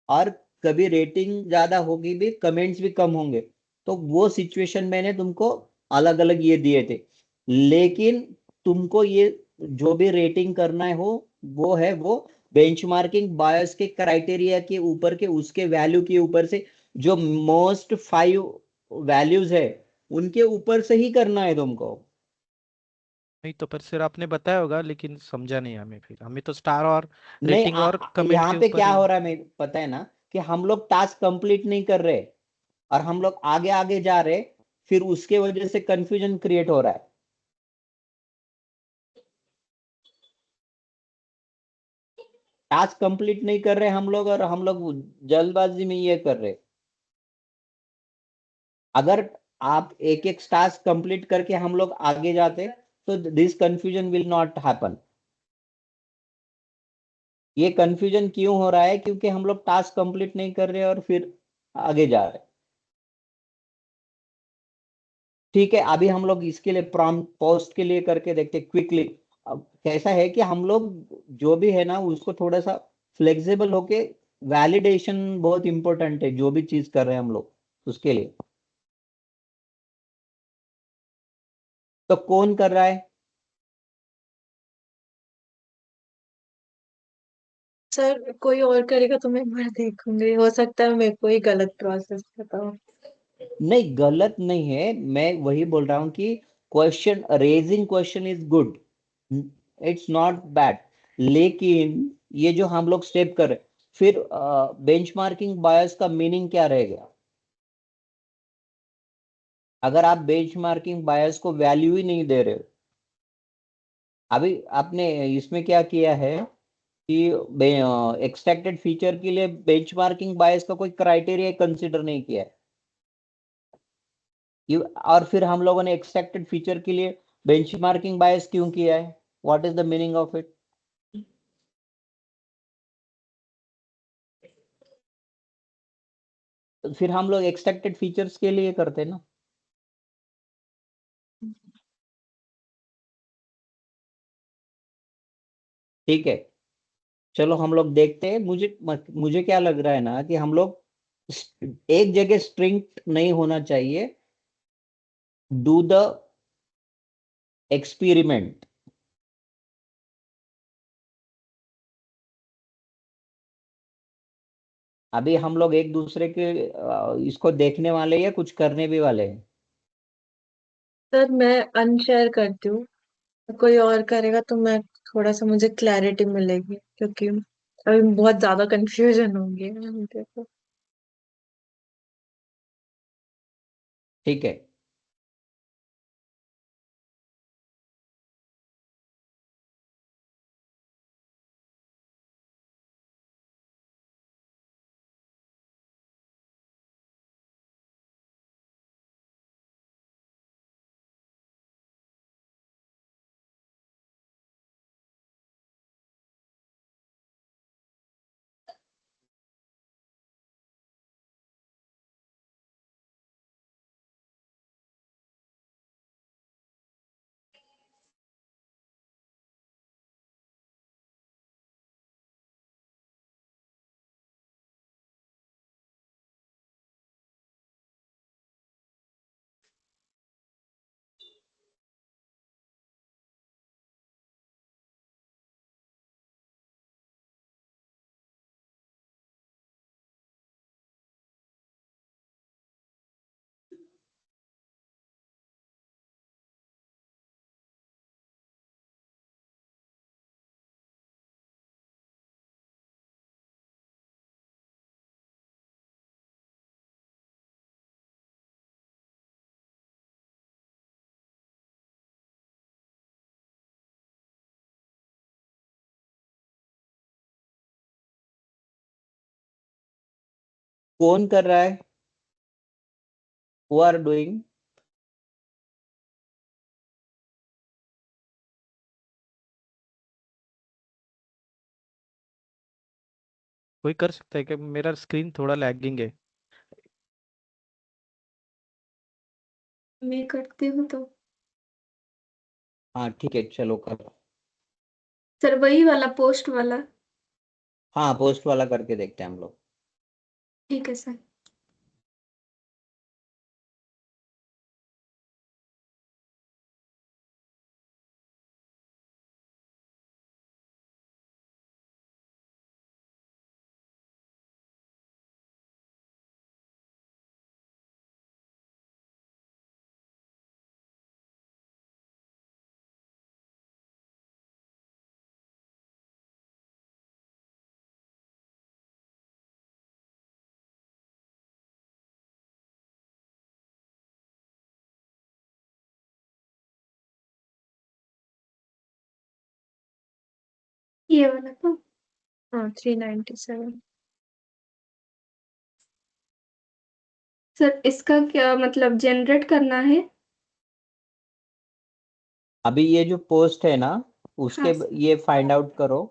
B: और कभी रेटिंग ज्यादा होगी भी, कमेंट्स भी कम होंगे। तो वो सिचुएशन मैंने तुमको अलग अलग ये दिए थे। लेकिन तुमको ये जो भी रेटिंग करना है हो, वो है वो बेंचमार्किंग बायस के क्राइटेरिया के ऊपर के, उसके वैल्यू के ऊपर से, जो मोस्ट 5 वैल्यूज है उनके ऊपर से ही करना है तुमको।
C: नहीं तो पर सर आपने बताया होगा, लेकिन समझा नहीं हमें, फिर हमें तो स्टार और
B: नहीं,
C: रेटिंग और कमेंट
B: यहाँ
C: के
B: पे
C: ऊपर
B: क्या
C: ही।
B: हो रहा है मैं पता है ना, कि हम लोग टास्क कंप्लीट नहीं कर रहे और हम लोग आगे आगे जा रहे, फिर उसके वजह से कंफ्यूजन क्रिएट हो रहा है। टास्क कंप्लीट नहीं कर रहे हम लोग, और हम लोग जल्दबाजी में ये कर रहे। अगर आप एक एक टास्क कंप्लीट करके हम लोग आगे जाते, तो this confusion will not happen. ये कंफ्यूजन क्यों हो रहा है? क्योंकि हम लोग टास्क कंप्लीट नहीं कर रहे और फिर आगे जा रहे। ठीक है, अभी हम लोग इसके लिए प्रॉम्प्ट पोस्ट के लिए करके देखते क्विकली। अब कैसा है कि हम लोग जो भी है ना उसको थोड़ा सा फ्लेक्सिबल होके, वैलिडेशन बहुत इंपॉर्टेंट है जो भी चीज कर रहे हैं हम लोग उसके लिए। तो कौन कर रहा है?
A: सर कोई और करेगा तो मैं एक बार देखूंगी, हो सकता है मेरे को ही गलत प्रोसेस बताओ।
B: नहीं, गलत नहीं है, मैं वही बोल रहा हूँ कि question raising question is good, it's not bad. लेकिन ये जो हम लोग स्टेप कर रहे, फिर बेंचमार्किंग बायस का मीनिंग क्या रहेगा? अगर आप बेंचमार्किंग बायस को वैल्यू ही नहीं दे रहे हो। अभी आपने इसमें क्या किया है कि एक्सट्रैक्टेड फीचर के लिए बेंचमार्किंग बायस का कोई क्राइटेरिया कंसीडर नहीं किया है। और फिर हम लोगों ने एक्सट्रैक्टेड फीचर के लिए बेंचमार्किंग बायस क्यों किया है? What is the meaning of it? फिर हम लोग एक्सट्रैक्टेड फीचर्स के लिए करते हैं ना। ठीक है, चलो हम लोग देखते हैं। मुझे क्या लग रहा है ना, कि हम लोग एक जगह स्ट्रिंग नहीं होना चाहिए। Do the experiment. अभी हम लोग एक दूसरे के इसको देखने वाले हैं या कुछ करने भी वाले हैं?
A: सर मैं अनशेयर करती हूँ, कोई और करेगा तो मैं, थोड़ा सा मुझे क्लैरिटी मिलेगी, क्योंकि अभी बहुत ज्यादा कंफ्यूजन होंगी मुझे तो।
B: ठीक है। कौन कर रहा है? Who are doing?
C: कोई कर सकता है कि मेरा स्क्रीन थोड़ा लैगिंग है।
F: मैं करती हूँ तो।
B: हाँ ठीक है, चलो कर।
F: सर वही वाला पोस्ट वाला।
B: हाँ, पोस्ट वाला करके देखते हैं हम लोग।
F: ठीक है सर। ये वाला तो।
A: हाँ 397।
F: सर इसका क्या मतलब जनरेट करना है?
B: अभी ये जो पोस्ट है ना,
F: हाँ
B: उसके
F: सर।
B: ये फाइंड आउट करो।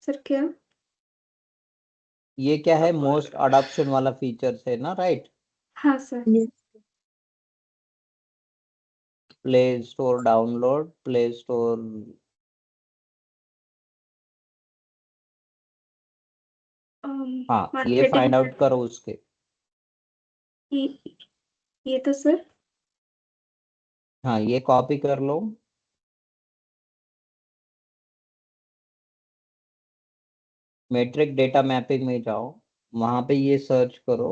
F: सर क्या?
B: ये क्या है, मोस्ट अडॉप्शन वाला फीचर्स है ना, राइट?
F: हाँ sir.
B: Play store download, play store. हाँ, ये
F: मार्केटिंग।
B: फाइंड आउट करो उसके।
F: ये ये तो सर।
B: हाँ, ये कॉपी कर लो। मैट्रिक डेटा मैपिंग में जाओ, वहां पे ये सर्च करो।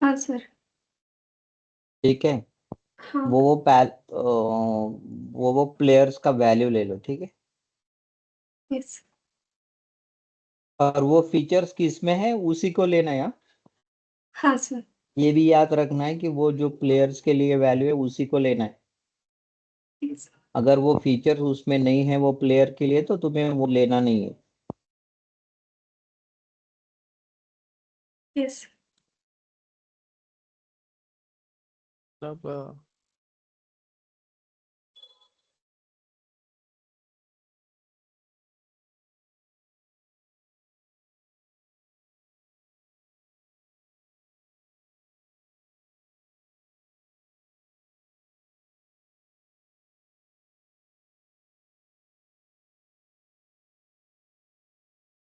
F: हाँ सर।
B: ठीक है,
F: हाँ
B: वो प्लेयर्स का वैल्यू ले लो, ठीक है।
F: यस।
B: और वो फीचर्स किस में है उसी को लेना है, हाँ?
F: हाँ सर।
B: ये भी याद रखना है कि वो जो प्लेयर्स के लिए वैल्यू है उसी को लेना है।
F: यस।
B: अगर वो फीचर्स उसमें नहीं है वो प्लेयर के लिए तो तुम्हें वो लेना नहीं है।
F: यस।
C: मतलब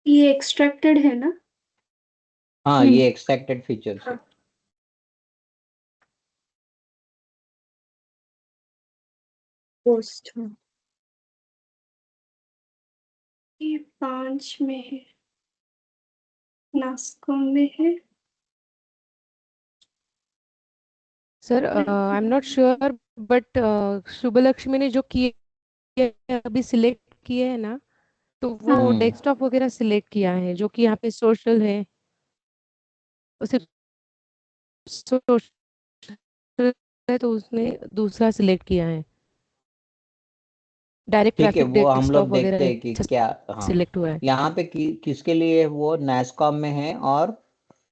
F: ये एक्सट्रैक्टेड है ना?
B: हाँ, ये एक्सट्रैक्टेड फीचर्स है।
F: हाँ।
A: पोस्ट।
F: ये 5 में है, नास्कॉम में है।
E: Sir I am not sure but Shubhalakshmi ने जो किए अभी सिलेक्ट किए हैं ना, तो वो
F: हाँ।
E: डेस्कटॉप वगैरह सिलेक्ट किया है, जो कि यहाँ पे सोशल है, उसे सोशल है तो उसने दूसरा सिलेक्ट किया है। डायरेक्ट
B: ठीक है,
E: ट्रैफिक
B: वो हम लोग
E: डेस्कटॉप
B: देखते
E: वगैरह
B: हैं कि क्या। हाँ,
E: सिलेक्ट हुआ है।
B: यहाँ पे किसके लिए वो नैसकॉम में है और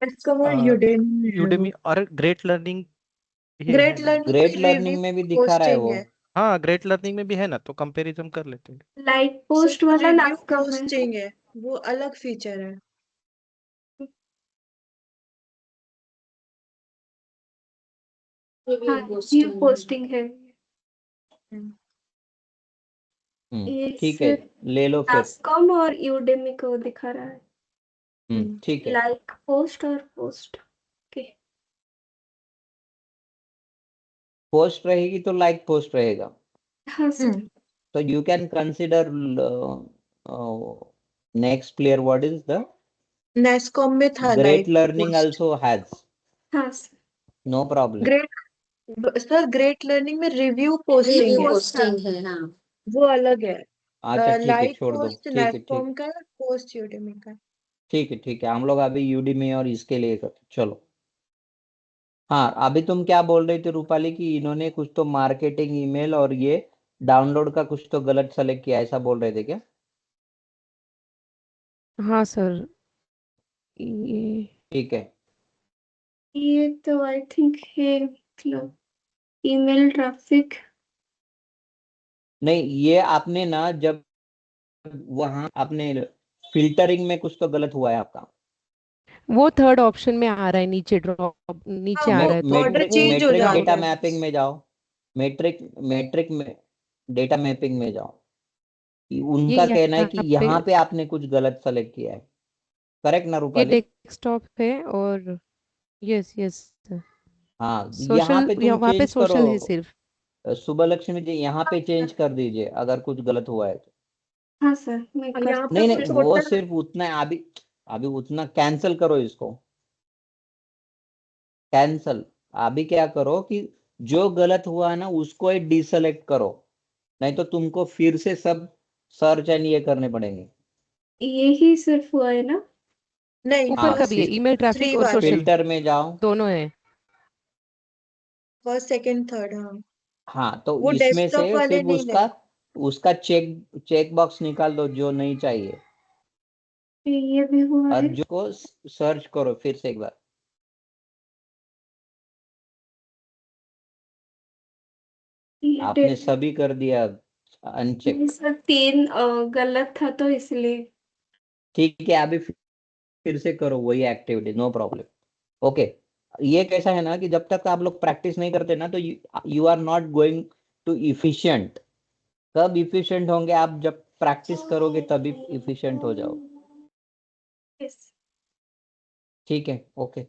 A: इसका वो यूडेमी में है वो।
C: यूडेमी और ग्रेट लर्निंग भी है
A: ग्रेट
C: ना?
A: लर्निंग
B: ग्रेट
A: में रिव्यू
B: लर्निंग में भी दिखा रहा है
A: पोस्टिंग
B: वो।
A: है।
C: हाँ, ग्रेट लर्निंग में भी है ना, तो कंपैरिजन कर लेते हैं।
F: लाइट पोस्ट
A: सिर्फ
F: वाला
A: रिव्यू
F: नास्कॉम में है।
A: पोस्टिंग है, वो अलग फीचर है।
F: हाँ, ये पोस्टिंग है। ये
B: ठीक है,
F: सिर्फ
B: ले लो फिर।
F: नास्कॉम और यूडेमी को दिखा रहा है।
B: ठीक है।
F: लाइक पोस्ट और पोस्ट के।
B: पोस्ट रहेगी तो लाइक पोस्ट रहेगा।
F: हाँ sir.
B: So you can consider next player. What is the
A: NASSCOM में था
B: great
A: like
B: learning
A: post.
B: also has
F: हाँ sir.
B: no problem.
A: Great sir, great learning में रिव्यू पोस्टिंग है,
F: पोस्टिंग है।
D: हाँ।
A: वो अलग है।
B: अच्छा ठीक है,
A: लाइक
B: छोड़ दो।
A: पोस्ट
B: ठीक है, ठीक
A: नेस्कॉम का है, पोस्ट यूडेमी का है।
B: ठीक है, ठीक है, हम लोग अभी यूडीमी और इसके लिए करते चलो। हाँ, अभी तुम क्या बोल रही थी रूपाली कि इन्होंने कुछ तो मार्केटिंग ईमेल और ये डाउनलोड का कुछ तो गलत सेलेक्ट किया, ऐसा बोल रहे थे क्या?
E: हाँ सर, ये
B: ठीक है।
F: ये तो आई थिंक है, मतलब ईमेल ट्रैफिक।
B: नहीं, ये आपने ना जब वहां आपने फिल्टरिंग में कुछ तो गलत हुआ है आपका।
E: वो थर्ड ऑप्शन में आ रहा है, नीचे ड्रॉप
A: हाँ,
E: नीचे आ
A: वो
E: रहा है, तो
A: बॉर्डर
B: मेट्रिक
E: वो
A: चेंज हो
B: मेट्रिक
E: क्या
A: जाते
B: डेटा
E: बोलते
A: हैं
E: हैं।
B: मैपिंग में जाओ। मेट्रिक मेट्रिक में डेटा मैपिंग में जाओ।
E: ये
B: उनका कहना है कि
E: यहाँ पे,
B: यहाँ पे आपने कुछ गलत सेलेक्ट किया है। करेक्ट ना
E: ये
B: रूपाली?
E: डेस्कटॉप है और यस यस
B: हाँ, यहाँ
E: सोशल,
B: पे तुम
E: वहाँ पे
B: चेंज करो।
E: सोशल है सिर्फ।
B: सुबह लक्ष्मी जी, यहाँ पे चेंज कर दीजिए अगर कुछ गलत हुआ है तो।
F: हाँ सर, मैं
A: और
F: कर।
A: यहाँ पे
B: नहीं नहीं,
A: कुछ
B: वो
A: होता है।
B: सिर्फ उतना है अभी। अभी उतना कैंसिल करो इसको। कैंसल। अभी क्या करो कि जो गलत हुआ है ना उसको ही डिसेलेक्ट करो। नहीं तो तुमको फिर से सब सर्च एंड ये करने पड़ेंगे।
F: यही सिर्फ हुआ है ना?
A: नहीं,
E: ऊपर का
B: हाँ,
E: भी है,
A: फर्स्ट
E: ईमेल
A: थ्री
E: ट्रैफिक और
A: वाले,
E: सोशल,
B: फिल्टर में जाओ।
E: दोनों है।
A: First second third. हाँ,
B: हाँ, तो
A: वो
B: इसमें से
A: डेस्कटॉप वाले
B: सिर्फ
A: नहीं है।
B: उसका उसका चेक बॉक्स निकाल दो जो नहीं चाहिए।
F: ये भी हुआ
B: और
F: है।
B: जो को सर्च करो फिर से एक बार। आपने सभी कर दिया अनचेक।
F: सर 3 गलत था तो इसलिए।
B: ठीक है, अभी फिर से करो वही एक्टिविटी, नो प्रॉब्लम। ओके। ये कैसा है ना कि जब तक आप लोग प्रैक्टिस नहीं करते ना तो you are not going to efficient. कब इफिशिएंट होंगे आप? जब प्रैक्टिस करोगे तभी इफिशिएंट हो जाओ।
F: यस।
B: ठीक है, ओके।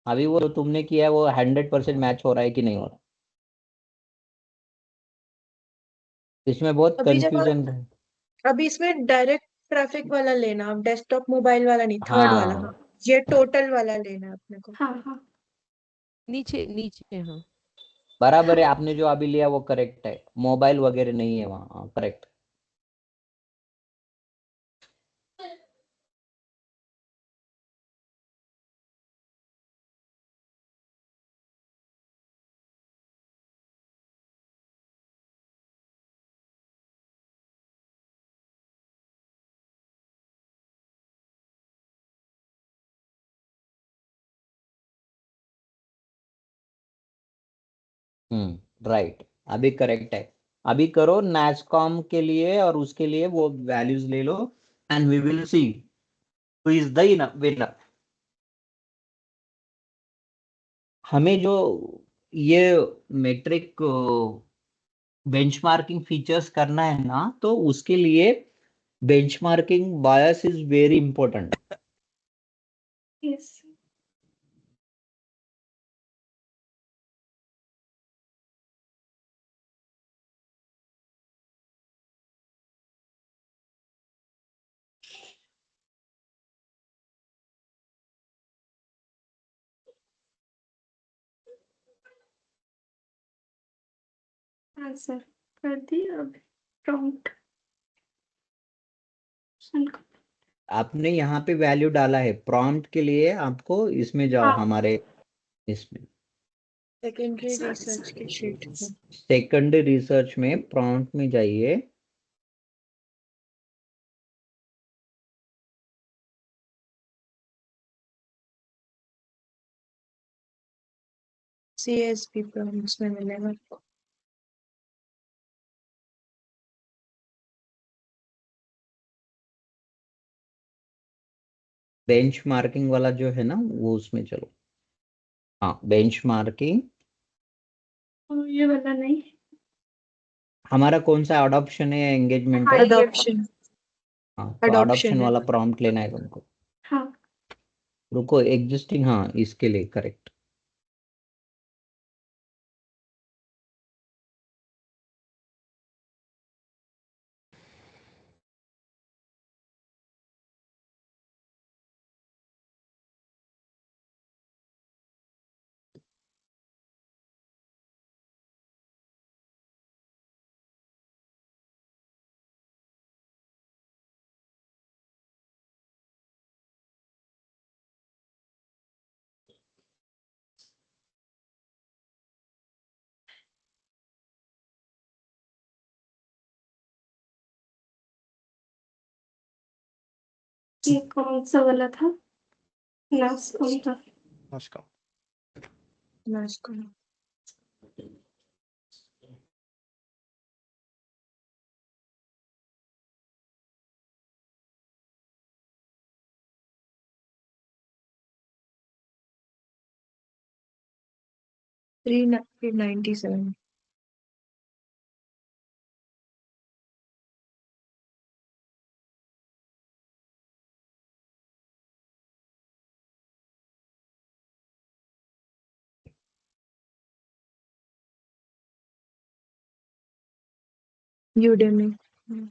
B: अभी वो जो तुमने किया है वो 100% मैच हो रहा है कि नहीं हो रहा? इसमें बहुत
A: अभी जब
B: कंफ्यूजन है।
A: अभी इसमें डायरेक्ट ट्रैफिक वाला लेना, आप डेस्कटॉप मोबाइल वाला नहीं, थर्ड वाला। हाँ,
B: हाँ
A: ये टोटल वाला लेना है अपने को।
F: हाँ हाँ
E: नीचे नीचे हाँ।
B: बराबर है,
F: हाँ
B: आपने जो अभी लिया वो करेक्ट है, मोबाइल वगैरह नहीं है वहाँ, करेक्ट। राइट, अभी करेक्ट है। अभी करो नैस्कॉम के लिए और उसके लिए वो वैल्यूज ले लो, and we will see who is the winner. हमें जो ये मेट्रिक बेंचमार्किंग फीचर्स करना है ना, तो उसके लिए benchmarking bias is very important.
F: Yes हाँ सर, कर दी अब प्रॉम्प्ट।
B: आपने यहाँ पे वैल्यू डाला है प्रॉम्प्ट के लिए, आपको इसमें जाओ,
F: हाँ
B: हमारे इसमें
A: सेकेंडरी रिसर्च की शीट में।
B: सेकेंडरी रिसर्च में प्रॉम्प्ट में जाइए।
A: CSV प्रॉम्प्ट्स में मिलेगा आपको।
B: बेंच मार्किंग वाला जो है ना, वो उसमें चलो। हाँ, बेंच मार्किंग।
F: ये वाला नहीं।
B: हमारा कौन सा अडॉप्शन है या एंगेजमेंट
F: हाँ
B: है?
F: ये
A: अडॉप्शन।
B: हाँ, तो अडॉप्शन
A: अडॉप्शन है।
B: वाला प्रॉम्प्ट लेना है तुमको।
F: हाँ
B: रुको, एग्जिस्टिंग, हाँ इसके लिए करेक्ट।
F: ये कौन सा वाला था? लास्ट कौन था?
C: नमस्कार।
A: मैस्को। 397। यूडेमी। हम्म।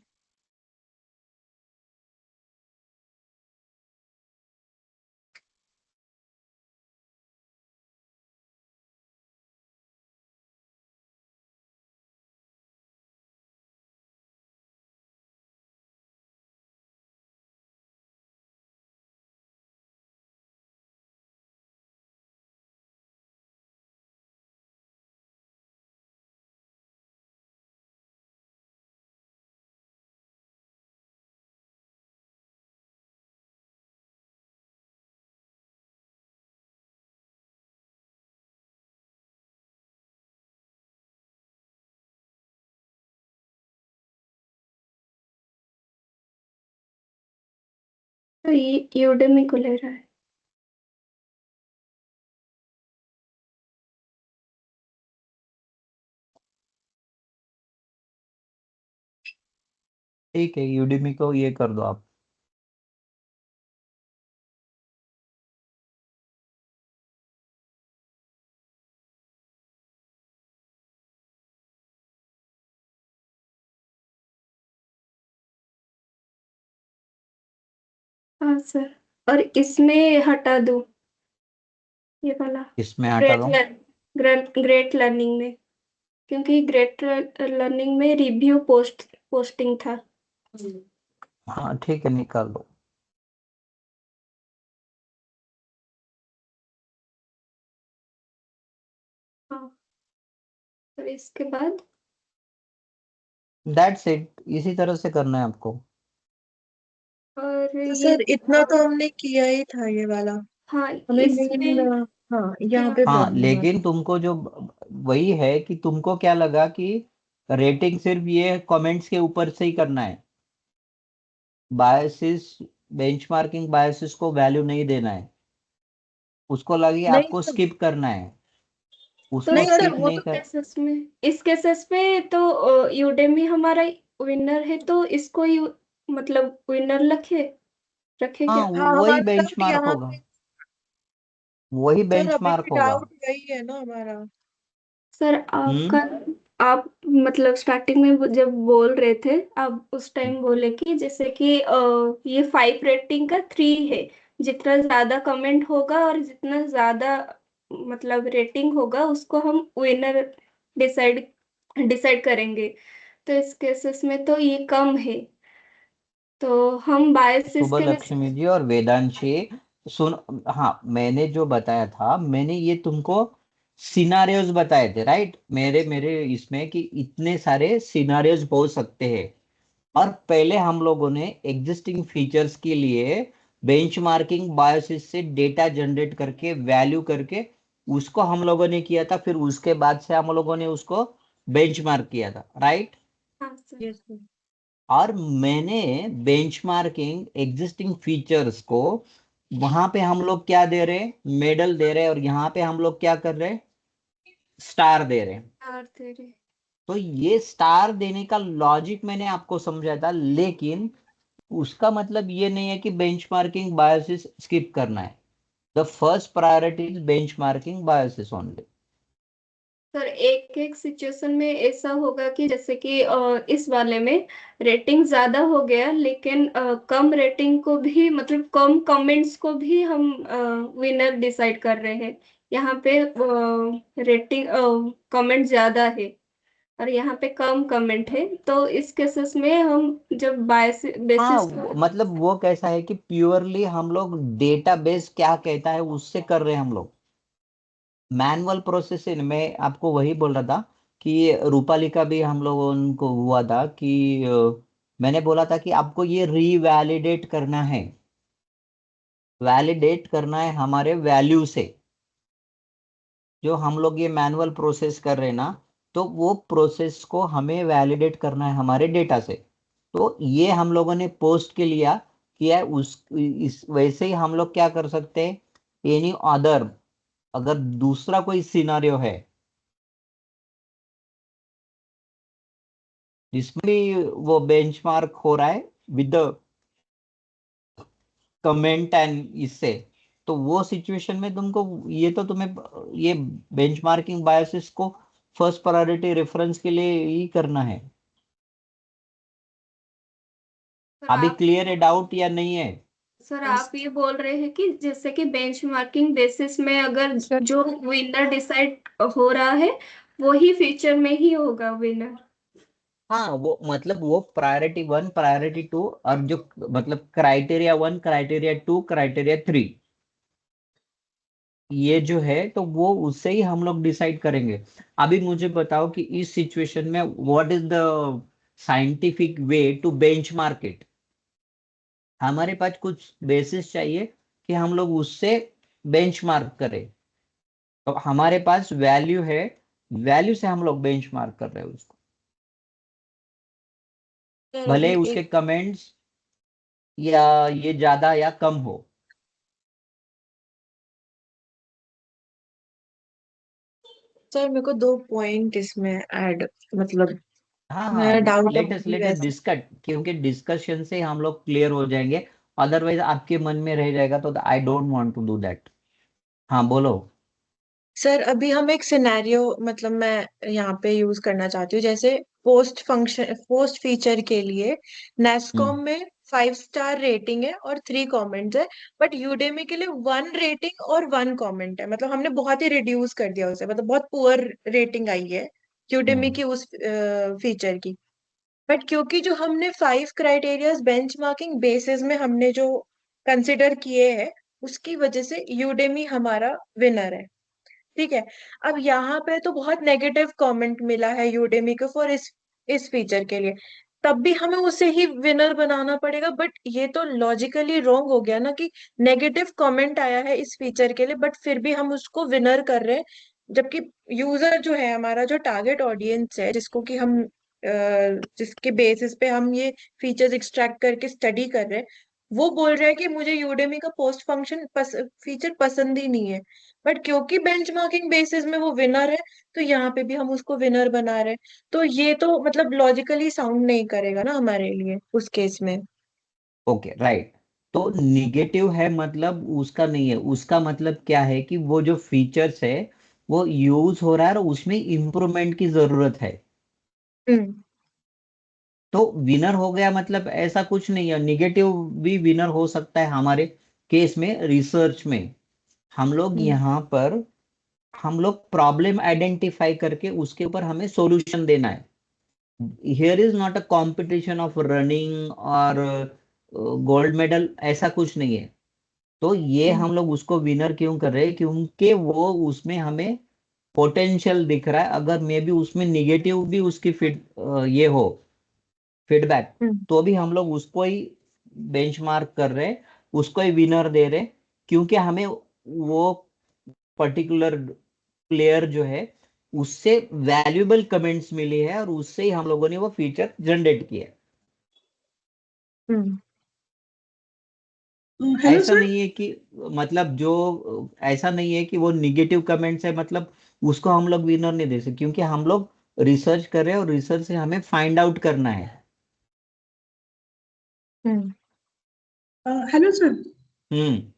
F: तो ये यूडेमी को ले रहा है।
B: ठीक है, यूडीमी को ये कर दो आप।
F: हाँ सर, और इसमें हटा दो ये वाला
B: इसमें हटा दो।
F: ग्रेट लर्निंग में, क्योंकि ग्रेट लर्निंग में रिव्यू पोस्टिंग था।
B: हाँ ठीक है, निकाल दो।
F: हाँ, तो इसके बाद
B: दैट्स इट, इसी तरह से करना है आपको।
F: और
A: तो
F: ये,
A: सर इतना तो हमने किया ही था ये वाला,
F: हाँ
A: हमें
F: इसमें
A: मेन, हाँ यहाँ
F: क्या,
A: पे
B: हाँ
A: प्रॉब्लम आ
B: लेकिन तुमको जो वही है कि तुमको क्या लगा कि रेटिंग सिर्फ ये कमेंट्स के ऊपर से ही करना है, बायसिस, बेंचमार्किंग बायसिस को वैल्यू नहीं देना है, उसको लगी
A: नहीं
B: आपको
A: सर,
B: स्किप करना है, उसको
F: नहीं
A: नहीं
F: सर
A: सर
B: स्किप
A: वो
B: नहीं
A: तो,
B: कर।
F: केसेस में, इस केसेस में तो यूडेमी हमारा विनर है, तो इसको मतलब विनर रखे
B: हाँ
F: क्या?
A: हाँ
B: वही
A: हमारा डाउट
B: बेंचमार्क
A: यहाँ
B: होगा,
A: पे,
B: वही
A: सर अभी
B: बेंचमार्क
A: भी
B: होगा।
A: डाउट वही है ना हमारा।
F: सर आपका,
B: हम्म।
F: आप मतलब स्टार्टिंग में जब बोल रहे थे, आप उस टाइम बोले कि जैसे कि ये 5 रेटिंग का 3 है, जितना ज्यादा कमेंट होगा और जितना ज्यादा मतलब रेटिंग होगा उसको हम विनर डिसाइड डिसाइड करेंगे। तो इस केसेस में तो ये कम है, तो हम बायसिस
B: शुभ
F: के
B: लक्ष्मी
F: बेसिस।
B: जी और वेदांशी, सुन, हाँ मैंने जो बताया था, मैंने ये तुमको सिनारियोज बताए थे, राइट, मेरे मेरे इसमें कि इतने सारे सिनारियोज हो सकते हैं, और पहले हम लोगों ने एग्जिस्टिंग फीचर्स के लिए बेंचमार्किंग बायोसिस से डेटा जनरेट करके वैल्यू करके उसको हम लोगों ने किया था, फिर उसके बाद से हम लोगों ने उसको बेंचमार्क किया था, राइट।
F: हाँ सर।
A: Yes sir.
B: और मैंने बेंचमार्किंग एग्जिस्टिंग फीचर्स को, वहां पे हम लोग क्या दे रहे हैं, मेडल दे रहे हैं, और यहाँ पे हम लोग क्या कर रहे हैं, स्टार दे रहे हैं।
F: चार तेरे।
B: तो ये स्टार देने का लॉजिक मैंने आपको समझाया था, लेकिन उसका मतलब ये नहीं है कि बेंचमार्किंग बायोसिस स्किप करना है। The first priority is benchmarking Biosys only.
F: Sir एक एक सिचुएशन में ऐसा होगा कि जैसे कि इस वाले में रेटिंग ज्यादा हो गया, लेकिन कम रेटिंग को भी मतलब कम कमेंट्स को भी हम विनर डिसाइड कर रहे हैं। यहाँ पे रेटिंग कमेंट ज्यादा है और यहाँ पे कम कमेंट है, तो इस केसेस में हम जब बायस
B: हाँ
F: बेसिस।
B: मतलब वो कैसा है कि प्योरली हम लोग डेटाबेस क्या कहता है उससे कर रहे हैं हम लोग, मैनुअल प्रोसेस में आपको वही बोल रहा था कि रूपाली का भी हम लोगों को हुआ था कि मैंने बोला था कि आपको ये रीवैलिडेट करना है, वैलिडेट करना है हमारे वैल्यू से, जो हम लोग ये मैनुअल प्रोसेस कर रहे हैं ना, तो वो प्रोसेस को हमें वैलिडेट करना है हमारे डेटा से। तो ये हम लोगों ने पोस्ट के लिया किया है, उस इस वैसे ही हम लोग क्या कर सकते हैं, एनी अदर, अगर दूसरा कोई सिनारियो है जिसमें भी वो बेंचमार्क हो रहा है विद द कमेंट एंड इससे, तो वो सिचुएशन में तुमको ये तो तुम्हें ये बेंचमार्किंग बायसेस को फर्स्ट प्रायोरिटी रेफरेंस के लिए ही करना है।
F: सर
B: अभी
F: आप
B: क्लियर है डाउट या नहीं है?
F: सर आप ये बोल रहे हैं कि जैसे कि बेंचमार्किंग बेसिस में अगर
E: सर
F: जो विनर डिसाइड हो रहा है वही फीचर में ही होगा विनर।
B: हाँ वो मतलब वो प्रायोरिटी 1 प्रायोरिटी 2, और जो मतलब क्राइटेरिया 1 क्राइटेरिया 2 क्राइटेरिया 3, ये जो है तो वो उससे ही हम लोग डिसाइड करेंगे। अभी मुझे बताओ कि इस सिचुएशन में what is the scientific way to benchmark it. हमारे पास कुछ बेसिस चाहिए कि हम लोग उससे बेंचमार्क करें, तो हमारे पास वैल्यू है, वैल्यू से हम लोग बेंचमार्क कर रहे हैं उसको,
A: सर
B: भले
A: अभी
B: ही उसके
A: एक,
B: कमेंट्स या ये ज्यादा या कम हो।
A: सर मेरे को दो पॉइंट इसमें ऐड, मतलब
B: हाँ हाँ,
A: मेरा डाउट
B: लेटेस्ट
A: अभी
B: लेटेस्ट
A: वैसे।
B: डिस्कट, क्योंकि डिस्कशन से हम लोग क्लियर हो जाएंगे, अदरवाइज आपके मन में रह जाएगा, तो I don't want to do that. हाँ बोलो।
A: सर अभी हम एक सिनेरियो, मतलब मैं यहाँ पे यूज करना चाहती हूँ, जैसे पोस्ट फीचर के लिए नेस्कॉम में 5 स्टार रेटिंग है और 3 कमेंट्स है, बट यूडेमी के लिए 1 रेटिंग और 1 कमेंट है। मतलब हमने बहुत ही रिड्यूस कर दिया उसे, मतलब बहुत पुअर रेटिंग आई है यूडेमी की उस फीचर की। बट क्योंकि जो हमने 5 क्राइटेरियाज बेंचमार्किंग बेसिस में हमने जो कंसिडर किए हैं, उसकी वजह से यूडेमी हमारा विनर है। ठीक है। अब यहाँ पे तो बहुत नेगेटिव कमेंट मिला है यूडेमी को फॉर इस फीचर के लिए, तब भी हमें उसे ही विनर बनाना पड़ेगा। बट ये तो लॉजिकली रॉन्ग हो गया ना कि नेगेटिव कमेंट आया है इस फीचर के लिए, बट फिर भी हम उसको विनर कर रहे हैं, जबकि यूजर जो है हमारा, जो टारगेट ऑडियंस है, जिसको कि हम जिसके बेसिस पे हम ये फीचर्स एक्सट्रैक्ट करके स्टडी कर रहे हैं, वो बोल रहा है कि मुझे यूडेमी का पोस्ट फंक्शन फीचर पसंद ही नहीं है। बट क्योंकि बेंचमार्किंग बेसिस में वो विनर है, तो यहाँ पे भी हम उसको विनर बना रहे हैं। तो ये तो मतलब लॉजिकली साउंड नहीं करेगा ना हमारे लिए उस केस में।
B: Okay right. तो निगेटिव है मतलब उसका नहीं है, उसका मतलब क्या है कि वो जो फीचर्स है वो यूज हो रहा है और उसमें इम्प्रूवमेंट की जरूरत है।
A: हम्म।
B: तो विनर हो गया मतलब ऐसा कुछ नहीं है, निगेटिव भी विनर हो सकता है हमारे केस में। रिसर्च में हम लोग
A: हम्म।
B: यहाँ पर हम लोग प्रॉब्लम आइडेंटिफाई करके उसके ऊपर हमें सॉल्यूशन देना है। Here is not a competition of running और गोल्ड मेडल, ऐसा कुछ नहीं है। तो ये
A: हम्म।
B: हम लोग उसको विनर क्यों कर रहे हैं? क्योंकि वो उसमें हमें पोटेंशियल दिख रहा है। अगर मे भी उसमें निगेटिव भी उसकी ये हो फीडबैक,
A: हम्म।
B: तो भी हम लोग उसको ही बेंचमार्क कर रहे हैं, उसको ही विनर दे रहे हैं, क्योंकि हमें वो पर्टिकुलर प्लेयर जो है उससे वैल्यूएबल कमेंट्स मिली है और उससे ही हम लोगों ने वो फीचर जनरेट किया है।
A: हम्म।
D: हेलो
B: ऐसा
D: सर।
B: नहीं है कि मतलब जो ऐसा नहीं है कि वो निगेटिव कमेंट्स है मतलब उसको हम लोग विनर नहीं दे सकते, क्योंकि हम लोग रिसर्च कर रहे हैं और रिसर्च से हमें फाइंड आउट करना है।
A: हम्म।
D: Hello sir.
B: हम्म।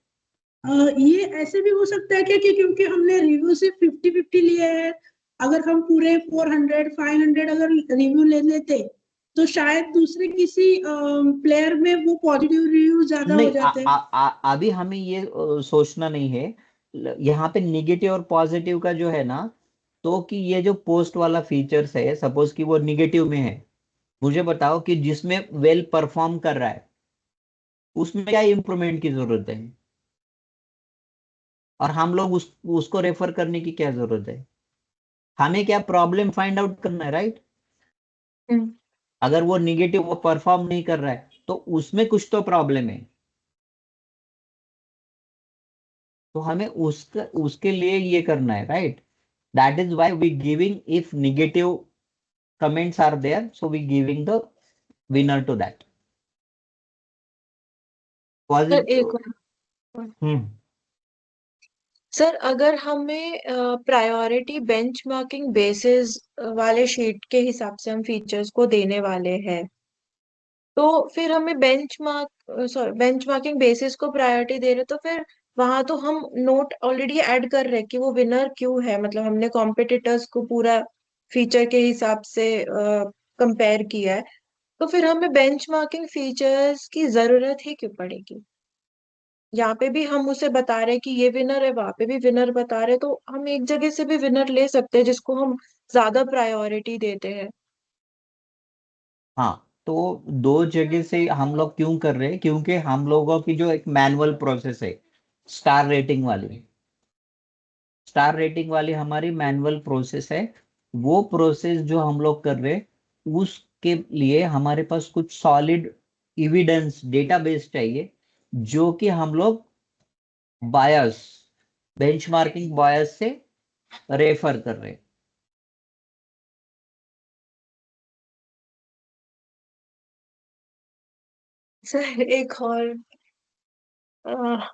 D: ये ऐसे भी हो सकता है क्या कि क्योंकि हमने रिव्यू से 50-50 लिए हैं, अगर हम पूरे 400-500 अगर रिव्यू ले लेते तो शायद दूसरे किसी प्लेयर में वो पॉजिटिव रिव्यू ज्यादा हो
B: नहीं
D: जाते।
B: अभी हमें ये सोचना नहीं है। यहाँ पे निगेटिव और पॉजिटिव का जो है ना, तो कि ये जो पोस्ट वाला फीचर्स है, सपोज कि वो निगेटिव में है, मुझे बताओ कि जिसमें वेल परफॉर्म कर रहा है उसमें क्या इंप्रूवमेंट की जरूरत है? और हम लोग उसको रेफर करने की क्या जरूरत है? हमें क्या प्रॉब्लम फाइंड आउट करना है, राइट?
A: हम्म।
B: अगर वो निगेटिव वो परफॉर्म नहीं कर रहा है तो उसमें कुछ तो प्रॉब्लम है। तो हमें उसका उसके लिए ये करना है, right? That is why we giving, if negative comments are there, so we giving the winner to that
A: sir
B: positive.
A: एक और,
B: हम्म।
A: सर अगर हमें प्रायोरिटी बेंचमार्किंग बेसिस वाले शीट के हिसाब से हम फीचर्स को देने वाले हैं, तो फिर हमें बेंचमार्किंग बेसिस को प्रायोरिटी दे रहे, तो फिर वहां तो हम नोट ऑलरेडी ऐड कर रहे हैं कि वो विनर क्यों है। मतलब हमने कॉम्पिटिटर्स को पूरा फीचर के हिसाब से कंपेयर किया है, तो फिर हमें बेंचमार्किंग फीचर्स की जरूरत ही क्यों पड़ेगी? यहाँ पे भी हम उसे बता रहे हैं कि ये विनर है, वहां पे भी विनर बता रहे हैं, तो हम एक जगह से भी विनर ले सकते हैं जिसको हम ज्यादा प्रायोरिटी देते हैं।
B: हाँ, तो दो जगह से हम लोग क्यों कर रहे हैं? क्योंकि हम लोगों की जो एक मैनुअल प्रोसेस है, स्टार रेटिंग वाली स्टार रेटिंग वाली हमारी मैनुअल प्रोसेस है। वो प्रोसेस जो हम लोग कर रहे हैं उसके लिए हमारे पास कुछ सॉलिड एविडेंस डेटाबेस चाहिए, जो कि हम लोग बायस बेंचमार्किंग बायस से रेफर कर रहे हैं।
A: सर अह,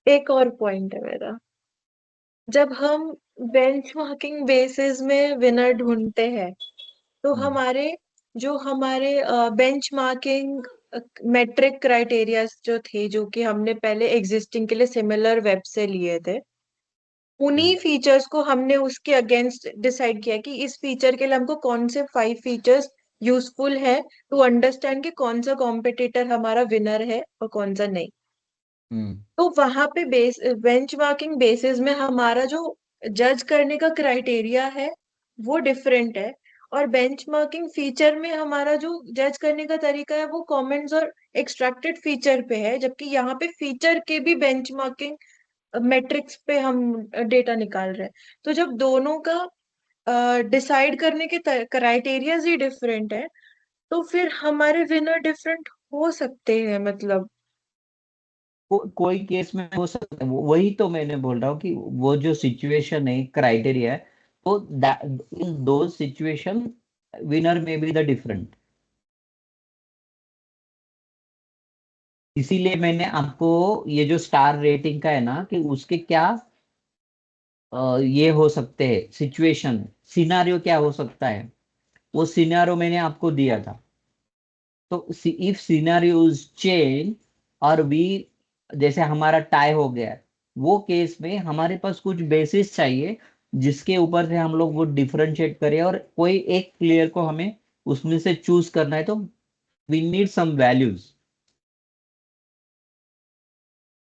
A: एक और पॉइंट है मेरा। जब हम बेंचमार्किंग बेसिस में विनर ढूंढते हैं, तो
B: हम्म।
A: हमारे बेंचमार्किंग मेट्रिक क्राइटेरिया जो थे, जो कि हमने पहले एग्जिस्टिंग के लिए सिमिलर वेब से लिए थे, उन्हीं फीचर्स को हमने उसके अगेंस्ट डिसाइड किया कि इस फीचर के लिए हमको कौन से 5 फीचर्स यूजफुल है टू अंडरस्टैंड कि कौन सा कॉम्पिटिटर हमारा विनर है और कौन सा नहीं। तो वहां पे बेंचमार्किंग बेसिस में हमारा जो जज करने का क्राइटेरिया है वो डिफरेंट है, और बेंचमार्किंग फीचर में हमारा जो जज करने का तरीका है वो कमेंट्स और एक्सट्रैक्टेड फीचर पे है, जबकि यहाँ पे फीचर के भी बेंचमार्किंग मेट्रिक्स पे हम डेटा निकाल रहे हैं। तो जब दोनों का डिसाइड करने के क्राइटेरियाज ही डिफरेंट है तो फिर हमारे विनर डिफरेंट हो सकते हैं, मतलब।
B: कोई केस में हो सकता है, वही तो मैंने बोल रहा हूँ कि वो जो सिचुएशन है, क्राइटेरिया है, तो इन दो सिचुएशन विनर में बी द डिफरेंट। इसीलिए मैंने आपको ये जो स्टार रेटिंग का है ना, कि उसके क्या ये हो सकते हैं सिचुएशन, सिनारियो क्या हो सकता है, वो सिनारियो मैंने आपको दिया था। तो इफ सिनारियोज चेंज और वी, जैसे हमारा टाई हो गया है, वो केस में हमारे पास कुछ बेसिस चाहिए जिसके ऊपर से हम लोग वो डिफरेंशिएट करें, और कोई एक प्लेयर को हमें उसमें से चूज करना है, तो वी नीड सम वैल्यूज।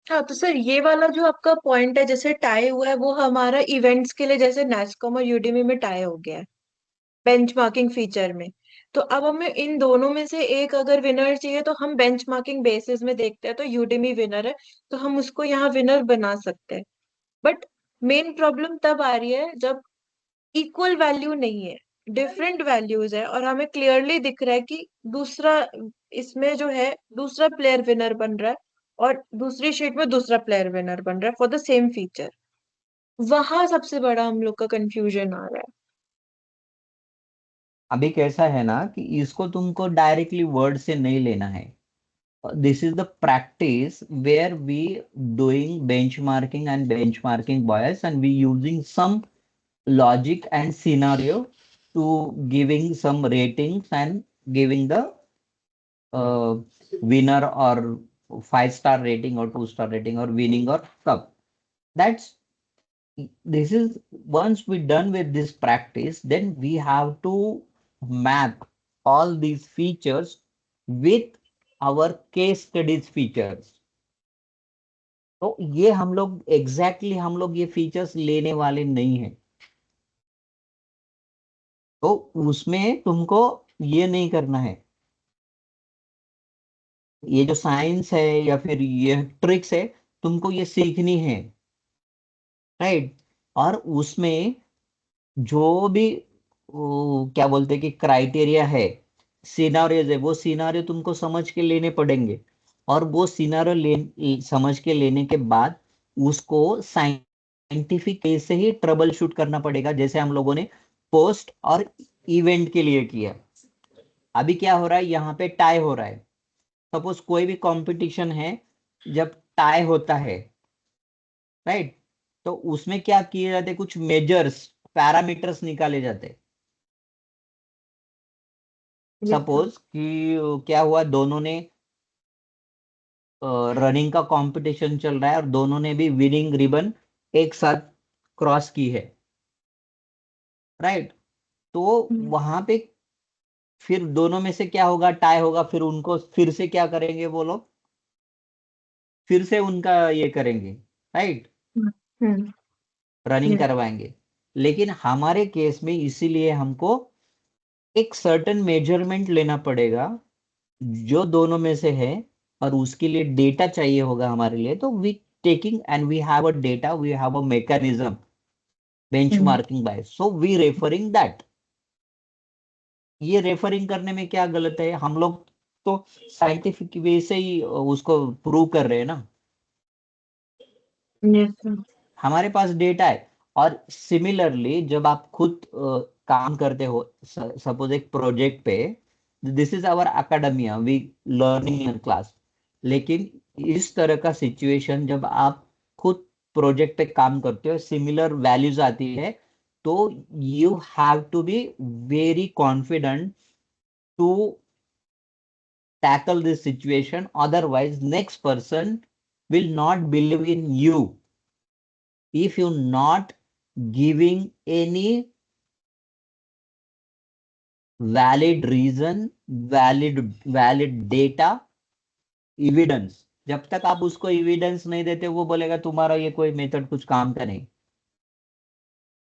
A: हाँ, तो सर ये वाला जो आपका पॉइंट है जैसे टाई हुआ है वो हमारा इवेंट्स के लिए, जैसे नेस्कॉम और यूडीमी में टाई हो गया है बेंचमार्किंग फीचर में। तो अब हमें इन दोनों में से एक अगर विनर चाहिए तो हम बेंचमार्किंग बेसिस में देखते हैं, तो यूडीमी विनर है तो हम उसको यहाँ विनर बना सकते हैं। बट मेन प्रॉब्लम तब आ रही है जब इक्वल वैल्यू नहीं है, डिफरेंट वैल्यूज है, और हमें क्लियरली दिख रहा है कि दूसरा इसमें जो है दूसरा प्लेयर विनर बन रहा है और दूसरी शीट में दूसरा प्लेयर विनर बन रहा है फॉर द सेम फीचर। वहां सबसे बड़ा हम लोग का कंफ्यूजन आ रहा है।
B: अभी कैसा है ना कि इसको तुमको डायरेक्टली वर्ड से नहीं लेना है। This is the practice where we doing benchmarking and benchmarking bias, and we using some logic and scenario to giving some ratings and giving the uh, winner or 5-star rating or 2-star rating or winning or cup. That's this is once we done with this practice, then we have to map all these features with our case studies features. तो ये हम लोग हम लोग ये features लेने वाले नहीं हैं। तो उसमें तुमको ये नहीं करना है, ये जो साइंस है या फिर ये ट्रिक्स है, तुमको ये सीखनी है, राइट। और उसमें जो भी क्या बोलते हैं कि क्राइटेरिया है, सिनारियोज है, वो सिनारियो तुमको समझ के लेने पड़ेंगे। और वो सिनारियो समझ के लेने के बाद उसको साइंटिफिक वे से ही ट्रबल शूट करना पड़ेगा, जैसे हम लोगों ने पोस्ट और इवेंट के लिए किया। अभी क्या हो रहा है, यहाँ पे टाई हो रहा है। सपोज कोई भी कंपटीशन है, जब टाई होता है, राइट, तो उसमें क्या किए जाते, कुछ मेजर्स, पैरामीटर्स निकाले जाते। सपोज कि क्या हुआ, दोनों ने रनिंग का कंपटीशन चल रहा है और दोनों ने भी विनिंग रिबन एक साथ क्रॉस की है, राइट। तो वहां पे फिर दोनों में से क्या होगा, टाई होगा, फिर उनको फिर से क्या करेंगे वो लोग, फिर से उनका ये करेंगे, राइट, रनिंग करवाएंगे। लेकिन हमारे केस में इसीलिए हमको एक सर्टेन मेजरमेंट लेना पड़ेगा जो दोनों में से है, और उसके लिए डेटा चाहिए होगा हमारे लिए। तो we taking and we have a data, we have a mechanism benchmarking by, so we referring that. ये रेफरिंग करने में क्या गलत है, हम लोग तो साइंटिफिक वे से ही उसको प्रूव कर रहे हैं ना। हमारे पास डेटा है। और सिमिलरली जब आप खुद काम करते हो, सपोज एक प्रोजेक्ट पे, this is our academia, we learning in class. लेकिन इस तरह का सिचुएशन जब आप खुद प्रोजेक्ट पे काम करते हो, सिमिलर वैल्यूज आती है, तो you have to be very confident to tackle this situation, otherwise next person will not believe in you if you not giving any valid reason, valid data, evidence, जब तक आप उसको एविडेंस नहीं देते वो बोलेगा तुम्हारा ये कोई मेथड कुछ काम का नहीं.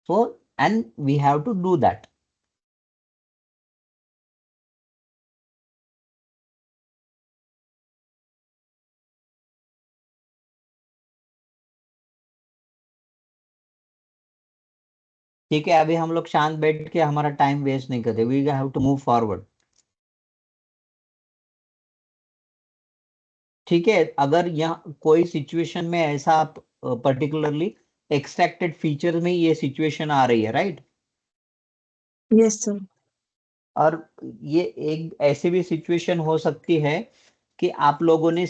B: So and we have to do that. ठीक है, अभी हम लोग शांत बैठ के हमारा टाइम वेस्ट नहीं करते. We have to move forward. ठीक है, अगर यहाँ कोई सिचुएशन में ऐसा आप पर्टिकुलरली एक्सट्रैक्टेड फीचर में ये सिचुएशन आ रही है, राइट?
A: Yes sir.
B: और ये एक ऐसी भी सिचुएशन हो सकती है कि आप लोगों ने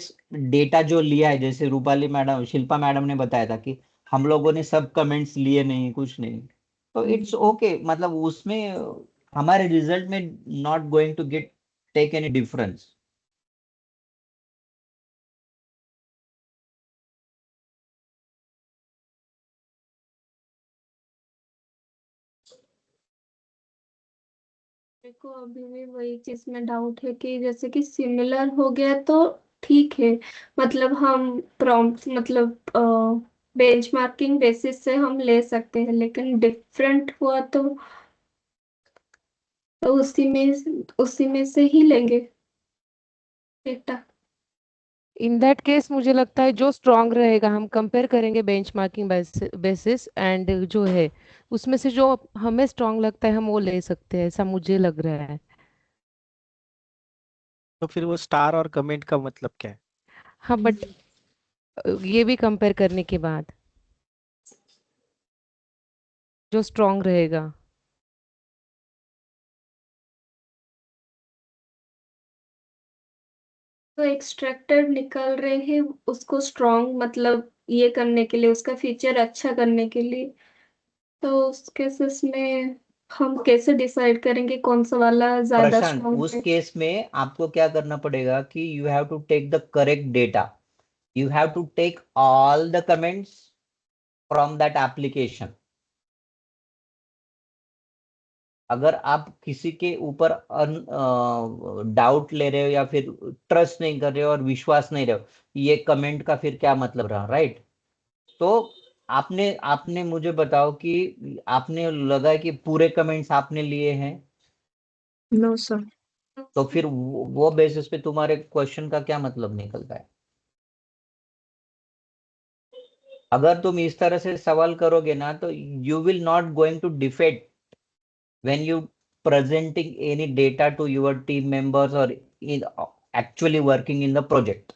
B: डेटा जो लिया है, जैसे रूपाली मैडम, शिल्पा मैडम ने बताया था कि हम लोगों ने सब कमेंट्स लिए नहीं, कुछ नहीं, तो इट्स ओके. मतलब उसमें हमारे रिजल्ट में not going to get take any difference.
F: मेरे को अभी भी वही चीज में डाउट है कि जैसे कि सिमिलर हो गया तो ठीक है, मतलब हम प्रॉम्प्ट मतलब बेंचमार्किंग बेसिस से हम ले सकते हैं, लेकिन डिफरेंट हुआ तो उसी में से ही लेंगे डेटा.
E: इन दैट केस मुझे लगता है जो स्ट्रांग रहेगा हम कंपेयर करेंगे बेंचमार्किंग बेसिस एंड जो है उसमें से जो हमें स्ट्रांग लगता है हम वो ले सकते हैं, ऐसा मुझे लग रहा है.
C: तो फिर वो स्टार और कमेंट का मतलब क्या है?
E: हाँ बट ये भी कंपेयर करने के बाद जो स्ट्रांग रहेगा.
F: तो एक्सट्रैक्टर निकाल रहे हैं उसको स्ट्रॉन्ग मतलब ये करने के लिए, उसका फीचर अच्छा करने के लिए, तो उस केसेस में हम कैसे डिसाइड करेंगे कौन सा वाला ज्यादा
B: प्रशांत,
F: स्ट्रॉन्ग
B: उस
F: है?
B: केस में आपको क्या करना पड़ेगा कि you have to take the correct data. You have to take all the comments from that application. अगर आप किसी के ऊपर डाउट ले रहे हो या फिर ट्रस्ट नहीं कर रहे हो और विश्वास नहीं रहे हो, ये कमेंट का फिर क्या मतलब रहा, राइट? तो आपने आपने मुझे बताओ कि आपने लगा है कि पूरे कमेंट्स आपने लिए हैं,
A: नो सर.
B: तो फिर वो बेसिस पे तुम्हारे क्वेश्चन का क्या मतलब निकलता है? अगर तुम इस तरह से सवाल करोगे ना तो you will not going to defeat when you presenting any data to your team members or in actually working in the project.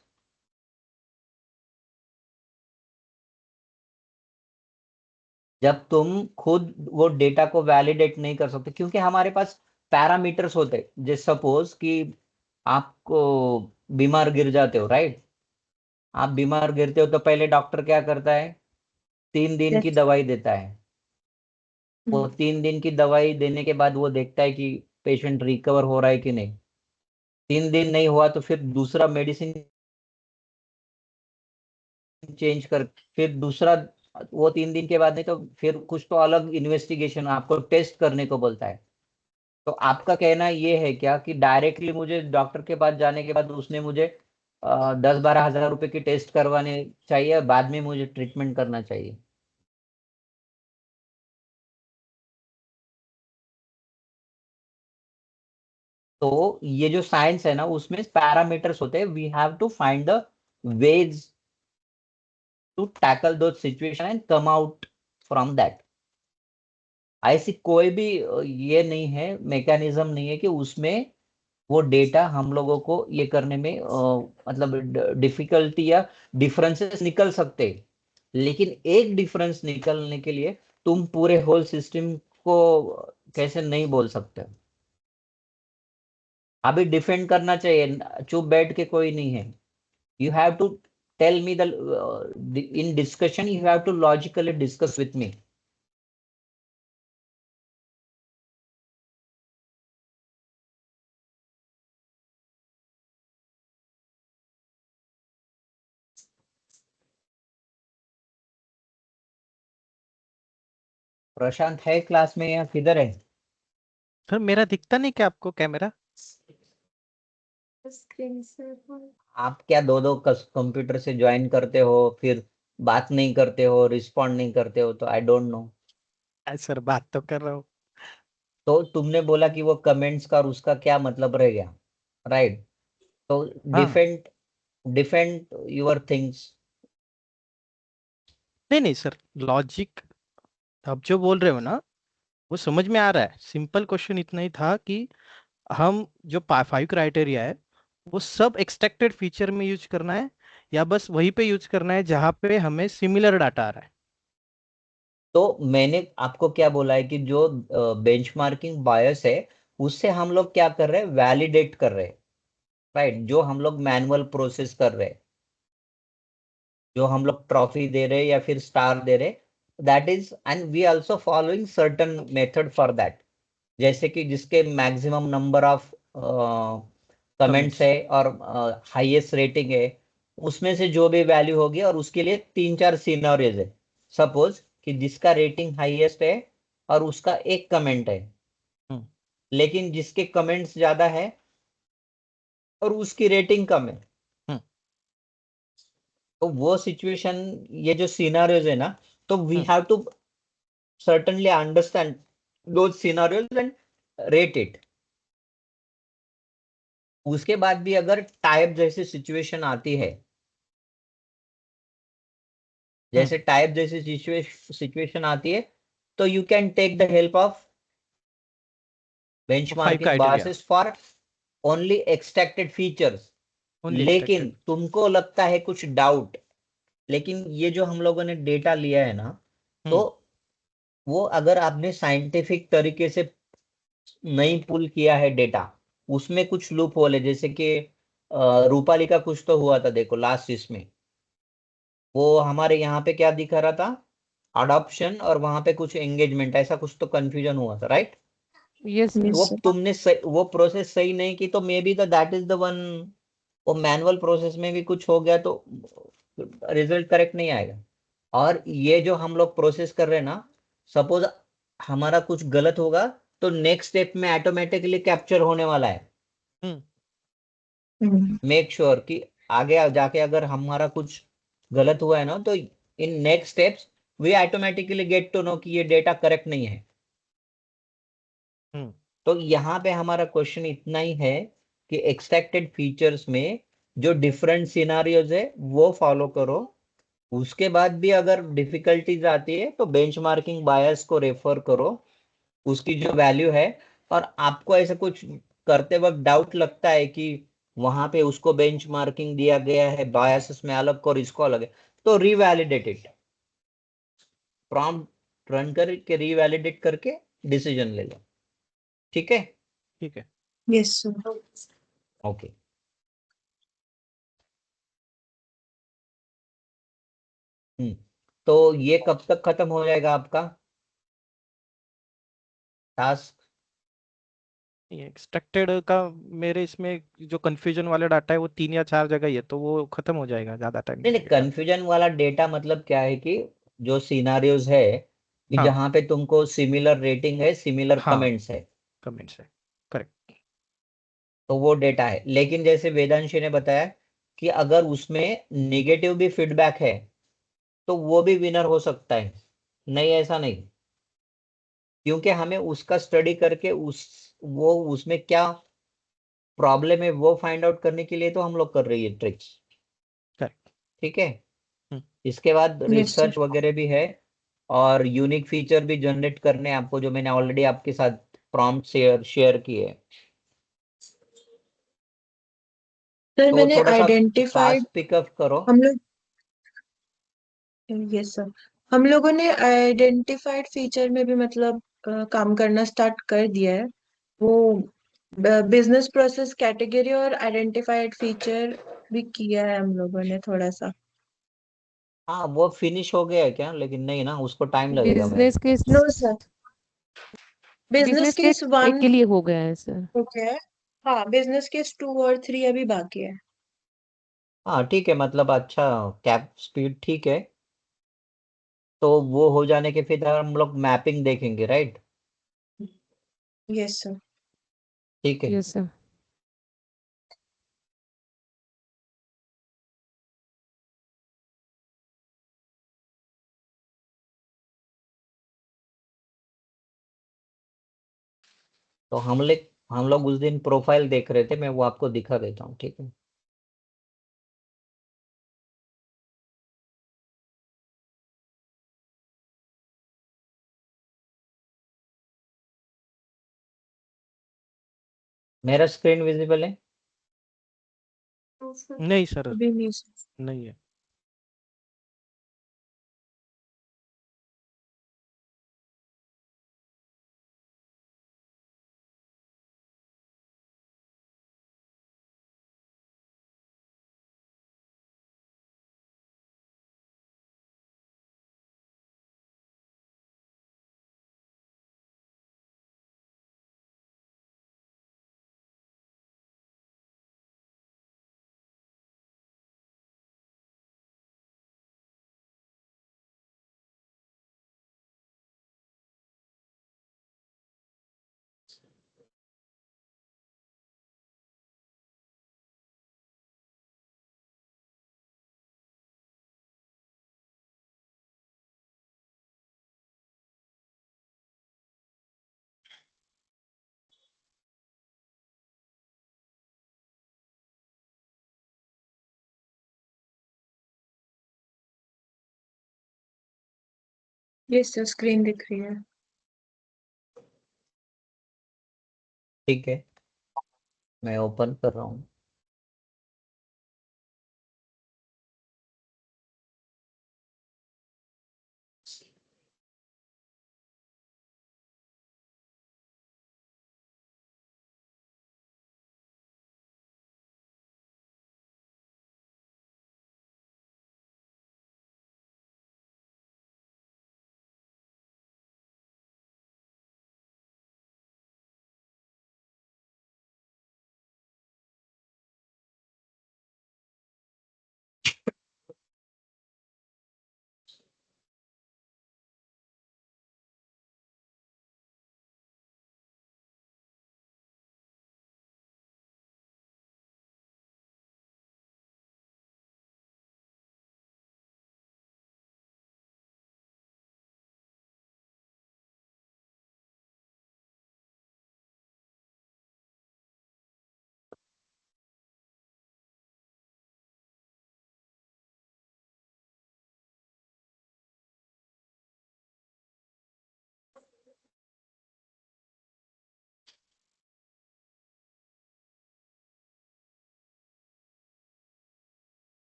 B: जब तुम खुद वो डेटा को वैलिडेट नहीं कर सकते, क्योंकि हमारे पास पैरामीटर्स होते हैं. जैसे सपोज कि आपको बीमार गिर जाते हो, राइट? आप बीमार गिरते हो तो पहले डॉक्टर क्या करता है? 3 दिन की
A: यस.
B: दवाई देता है. वो 3 दिन की दवाई देने के बाद वो देखता है कि पेशेंट रिकवर हो रहा है कि नहीं. 3 दिन नहीं हुआ तो फिर दूसरा मेडिसिन चेंज कर, फिर दूसरा, वो 3 दिन के बाद नहीं तो फिर कुछ तो अलग इन्वेस्टिगेशन आपको टेस्ट करने को बोलता है. तो आपका कहना ये है क्या कि डायरेक्टली मुझे डॉक्टर के पास जाने के बाद उसने मुझे 10-12 हज़ार रुपए की टेस्ट करवाने चाहिए, बाद में मुझे ट्रीटमेंट करना चाहिए? तो ये जो साइंस है ना, उसमें पैरामीटर्स होते हैं. We have to find the ways to tackle the situation and come out from that. ऐसी कोई भी ये नहीं है, मैकेनिज्म नहीं है कि उसमें वो डेटा हम लोगों को ये करने में मतलब डिफिकल्टी या डिफरेंसेस निकल सकते हैं. लेकिन एक डिफरेंस निकलने के लिए तुम पूरे होल सिस्टम को कैसे नहीं बोल सकते. अभी डिफेंड करना चाहिए, चुप बैठ के कोई नहीं है. You have to tell me the in discussion, you have to logically discuss with me. Prashant है क्लास में या किधर है?
C: सर मेरा दिखता नहीं क्या आपको कैमरा?
F: स्क्रीन से
B: आप क्या दो दो कंप्यूटर से ज्वाइन करते हो, फिर बात नहीं करते हो, रिस्पॉन्ड नहीं करते हो, तो आई डोंट नो।
C: सर बात तो कर रहा हूँ।
B: तो तुमने बोला कि वो कमेंट्स का और उसका क्या मतलब रह गया, राइट? तो
C: हाँ
B: डिफेंड डिफेंड योर थिंग्स।
C: नहीं नहीं सर, लॉजिक आप जो बोल रहे हो ना वो समझ में आ रहा है। सिंपल क्वेश्चन इतना ही था कि हम जो 5 क्राइटेरिया है वो सब एक्सट्रैक्टेड फीचर में यूज करना है या बस वहीं पे यूज करना है जहां पे हमें सिमिलर डाटा आ रहा है।
B: तो मैंने आपको क्या बोला है कि जो बेंचमार्किंग बायस है उससे हम लोग क्या कर रहे हैं, वैलिडेट कर रहे हैं, राइट? जो हम लोग मैनुअल प्रोसेस कर रहे हैं, जो हम लोग ट्रॉफी दे रहे हैं या फिर स्टार दे रहे, that is, and we also following certain method for that. जैसे कि जिसके maximum number of comments
C: comments.
B: है और हाईएस्ट रेटिंग है, उसमें से जो भी वैल्यू होगी, और उसके लिए 3-4 सिनेरियोज है। सपोज कि जिसका रेटिंग हाईएस्ट है और उसका एक कमेंट है,
C: हम्म
B: लेकिन जिसके कमेंट्स ज्यादा है और उसकी रेटिंग कम है,
C: हम्म
B: तो वो सिचुएशन, ये जो सिनेरियोज है ना, तो we
C: hmm
B: have to certainly understand those scenarios and rate it। उसके बाद भी अगर टाइप जैसी सिचुएशन आती है,
C: हम्म
B: जैसे टाइप जैसी सिचुएशन आती है, तो you can take the help of
C: 5
B: benchmarking
C: criteria
B: biases for only extracted features.
C: Only
B: लेकिन
C: एक्सट्रैक्टेड।
B: तुमको लगता है कुछ डाउट, लेकिन ये जो हम लोगों ने डेटा लिया है ना, तो
C: हम्म
B: वो अगर आपने साइंटिफिक तरीके से नहीं पुल किया है डेटा, उसमें कुछ लूप होल है। जैसे कि रूपाली का कुछ तो हुआ था, देखो लास्ट इसमें वो हमारे यहाँ पे क्या दिखा रहा था, अडॉप्शन, और वहां पे कुछ एंगेजमेंट, ऐसा कुछ तो कंफ्यूजन हुआ था, राइट?
E: Yes sir.
B: वो तुमने वो प्रोसेस सही नहीं की, तो may be that is the one. वो मैनुअल प्रोसेस में भी कुछ हो गया तो रिजल्ट करेक्ट नहीं आएगा। और ये जो हम लोग प्रोसेस कर रहे हैं ना, सपोज हमारा कुछ गलत होगा, तो नेक्स्ट स्टेप में ऑटोमेटिकली कैप्चर होने वाला है।
C: हम्म
B: मेक श्योर कि आगे जाके अगर हमारा कुछ गलत हुआ है ना, तो in next steps we automatically get to know कि ये डेटा करेक्ट नहीं है।
C: हम्म
B: तो यहाँ पे हमारा क्वेश्चन इतना ही है कि एक्सट्रैक्टेड फीचर्स में जो डिफरेंट सिनारियोज है वो फॉलो करो। उसके बाद भी अगर डिफिकल्टीज आती है तो बेंचमार्किंग बायस को रेफर करो, उसकी जो वैल्यू है। और आपको ऐसा कुछ करते वक्त डाउट लगता है कि वहां पे उसको बेंचमार्किंग दिया गया है, बायसेस में अलग और इसको अलग है, तो रीवैलिडेट इट, प्रॉम्प्ट रन करके रीवैलिडेट करके डिसीजन ले लो। ठीक है?
C: ठीक है।
A: Yes sir.
B: ओके। तो ये कब तक खत्म हो जाएगा आपका टास्क?
C: एक्सट्रैक्टेड का मेरे इसमें जो कंफ्यूजन वाला डाटा है वो 3 या 4 जगह ही है, तो वो खत्म हो जाएगा, ज्यादा टाइम
B: नहीं
C: नहीं
B: नहीं,
C: लगेगा।
B: कंफ्यूजन वाला डेटा मतलब क्या है कि जो सिनारियोज है कि
C: हाँ
B: जहां पे तुमको सिमिलर रेटिंग है, सिमिलर
C: हाँ
B: कमेंट्स है,
C: कमेंट्स है। करेक्ट।
B: तो वो डेटा है। लेकिन जैसे वेदांशी ने बताया कि अगर उसमें निगेटिव भी फीडबैक है, तो वो भी विनर हो सकता है। नहीं, ऐसा नहीं, क्योंकि हमें उसका स्टडी करके वो उसमें क्या प्रॉब्लम है वो फाइंड आउट करने के लिए तो हम लोग कर रही है ट्रिक्स।
C: करेक्ट।
B: ठीक है?
C: हम्म
B: इसके बाद
A: यस
B: रिसर्च
A: सर।
B: वगैरह भी है, और यूनिक फीचर भी जनरेट करने हैं आपको, जो मैंने ऑलरेडी आपके साथ प्रॉम्प्ट शेयर किए हैं।
A: सर
B: तो
A: मैंने
B: थोड़ा सा
A: आइडेंटिफाइड,
B: टास्क पिकअप करो।
A: हम लोग, यस सर, हम लोगों ने आइडेंटिफाइड फीचर में भी मतलब काम करना स्टार्ट कर दिया है। वो बिजनेस प्रोसेस कैटेगरी और आइडेंटिफाइड फीचर भी किया है हम लोगों ने थोड़ा सा।
B: हाँ, वो फिनिश हो गया है क्या? लेकिन नहीं ना, उसको टाइम लगेगा भाई।
E: Business case,
A: no sir, business
E: business case
A: case one
E: एक के लिए हो गया है सर।
A: हो गया है। हाँ, बिजनेस केस 2 और 3 अभी बाकी है।
B: हाँ ठीक है, मतलब अच्छा, कैप स्पीड ठीक है। तो वो हो जाने के फिर हम लोग मैपिंग देखेंगे, राइट?
A: Yes sir.
B: ठीक है।
E: Yes sir.
B: तो हम लोग उस दिन प्रोफाइल देख रहे थे, मैं वो आपको दिखा देता हूँ, ठीक है? मेरा स्क्रीन विजिबल है?
C: नहीं सर,
A: अभी नहीं सर।
C: नहीं है।
A: यस सर, स्क्रीन दिख रही है।
B: ठीक है, मैं ओपन कर रहा हूँ।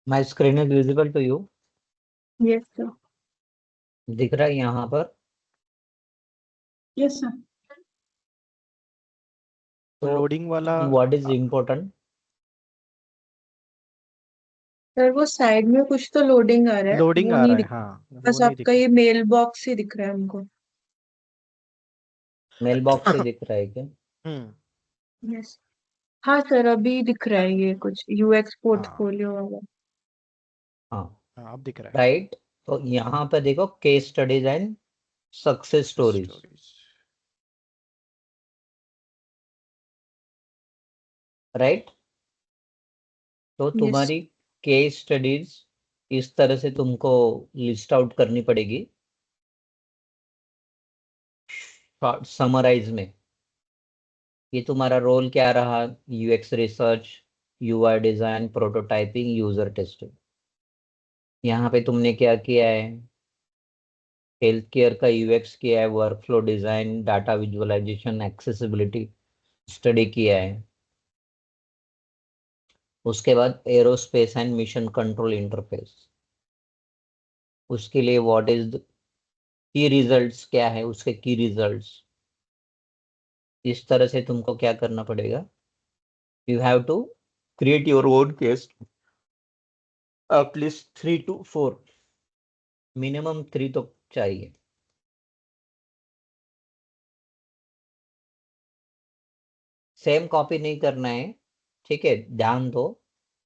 B: My screen is visible to you?
A: Yes sir.
B: दिख रहा है यहाँ पर?
D: Yes sir.
B: तो
C: लोडिंग वाला
B: व्हाट इज इम्पोर्टेंट?
A: सर वो साइड में कुछ तो लोडिंग आ रहा है,
C: लोडिंग
A: वो
C: आ
A: नहीं
C: रहा है,
A: दिख।
C: हाँ वो
A: बस
C: नहीं
A: आपका
C: दिख
A: ये मेल बॉक्स ही दिख रहा है हमको।
B: मेल बॉक्स से
C: रहा।
B: दिख रहा है क्या?
A: यस। हाँ सर, अभी दिख रहा है ये कुछ यूएक्स
C: हाँ
A: पोर्टफोलियो वाला।
B: हाँ,
C: हाँ, अब दिख रहा है।
B: राइट। तो यहाँ पे देखो, case studies and success stories,
C: stories.
B: Right? तो
A: यस।
B: तुम्हारी केस स्टडीज इस तरह से तुमको लिस्ट आउट करनी पड़ेगी समराइज में। ये तुम्हारा रोल क्या रहा? UX research, UI design, prototyping, user testing. यहाँ पे तुमने क्या किया है? हेल्थ केयर का यूएक्स किया है, workflow design, data visualisation, accessibility study किया है। उसके बाद aerospace and mission control interface, उसके लिए व्हाट इज की रिजल्ट्स, क्या है उसके की रिजल्ट्स। इस तरह से तुमको क्या करना पड़ेगा? You have to create your own case, at least 3 to 4, minimum 3 तो चाहिए। सेम कॉपी नहीं करना है, ठीक है? ध्यान दो,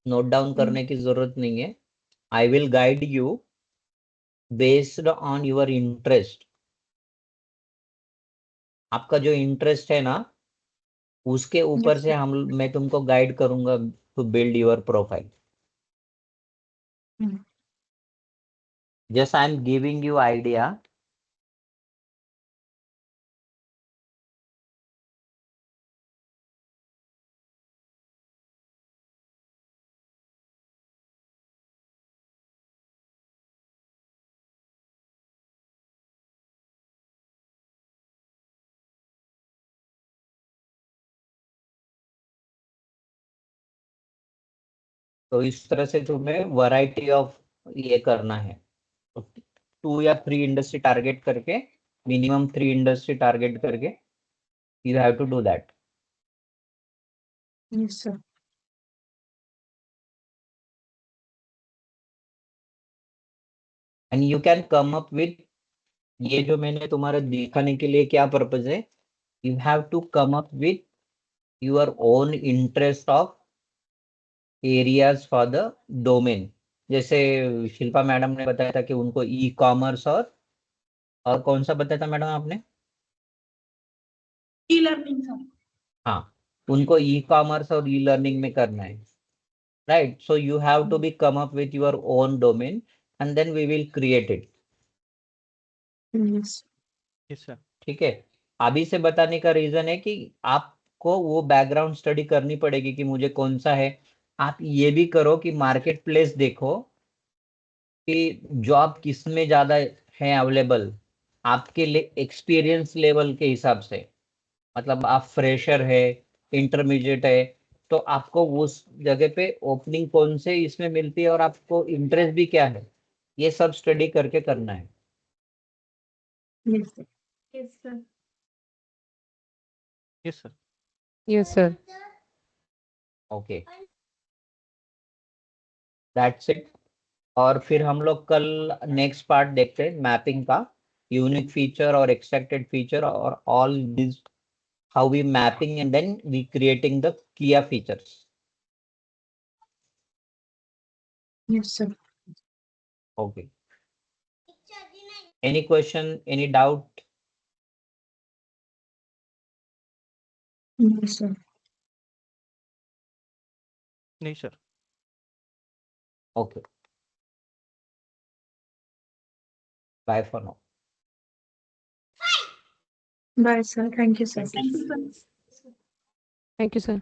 B: नोट डाउन करने की जरूरत नहीं है। I will guide you based on your interest. आपका जो इंटरेस्ट है ना, उसके ऊपर से मैं तुमको गाइड करूंगा to build your profile. Just I am giving you idea. तो इस तरह से तुम्हें वैरायटी ऑफ ये करना है। 2 या 3 इंडस्ट्री टारगेट करके, मिनिमम 3 इंडस्ट्री टारगेट करके you have to do that.
A: Yes, sir.
B: And you can come up with, ये जो मैंने तुम्हारा दिखाने के लिए क्या पर्पज है, you have to come up with your own interest of areas for the domain. जैसे शिल्पा मैडम ने बताया था कि उनको ई कॉमर्स और कौन सा बताया था मैडम आपने?
D: E learning sir.
B: हाँ, उनको ई कॉमर्स और ई लर्निंग में करना है, right? So you have to be come up with your own domain and then we will create it.
A: Yes.
C: Yes sir.
B: ठीक है, अभी से बताने का रीजन है कि आपको वो बैकग्राउंड स्टडी करनी पड़ेगी कि मुझे कौन सा है। आप ये भी करो कि मार्केट प्लेस देखो कि जॉब किस में ज्यादा है अवेलेबल आपके एक्सपीरियंस लेवल के हिसाब से। मतलब आप फ्रेशर है, इंटरमीडिएट है, तो आपको उस जगह पे ओपनिंग कौन से इसमें मिलती है और आपको इंटरेस्ट भी क्या है, ये सब स्टडी करके करना है।
A: Yes, sir.
F: Yes sir.
C: Yes sir.
E: Yes sir.
B: Okay, that's it. और फिर हम लोग कल नेक्स्ट पार्ट देखते हैं मैपिंग का, यूनिक फीचर और एक्सट्रैक्टेड फीचर और all this, how we mapping and then we creating the clear features.
A: Yes, sir.
B: Okay, any question, any doubt?
A: Yes, sir.
C: नहीं sir.
B: Okay, bye for now.
A: Bye, sir. Thank you, sir.
D: Thank you sir.
E: Thank you sir.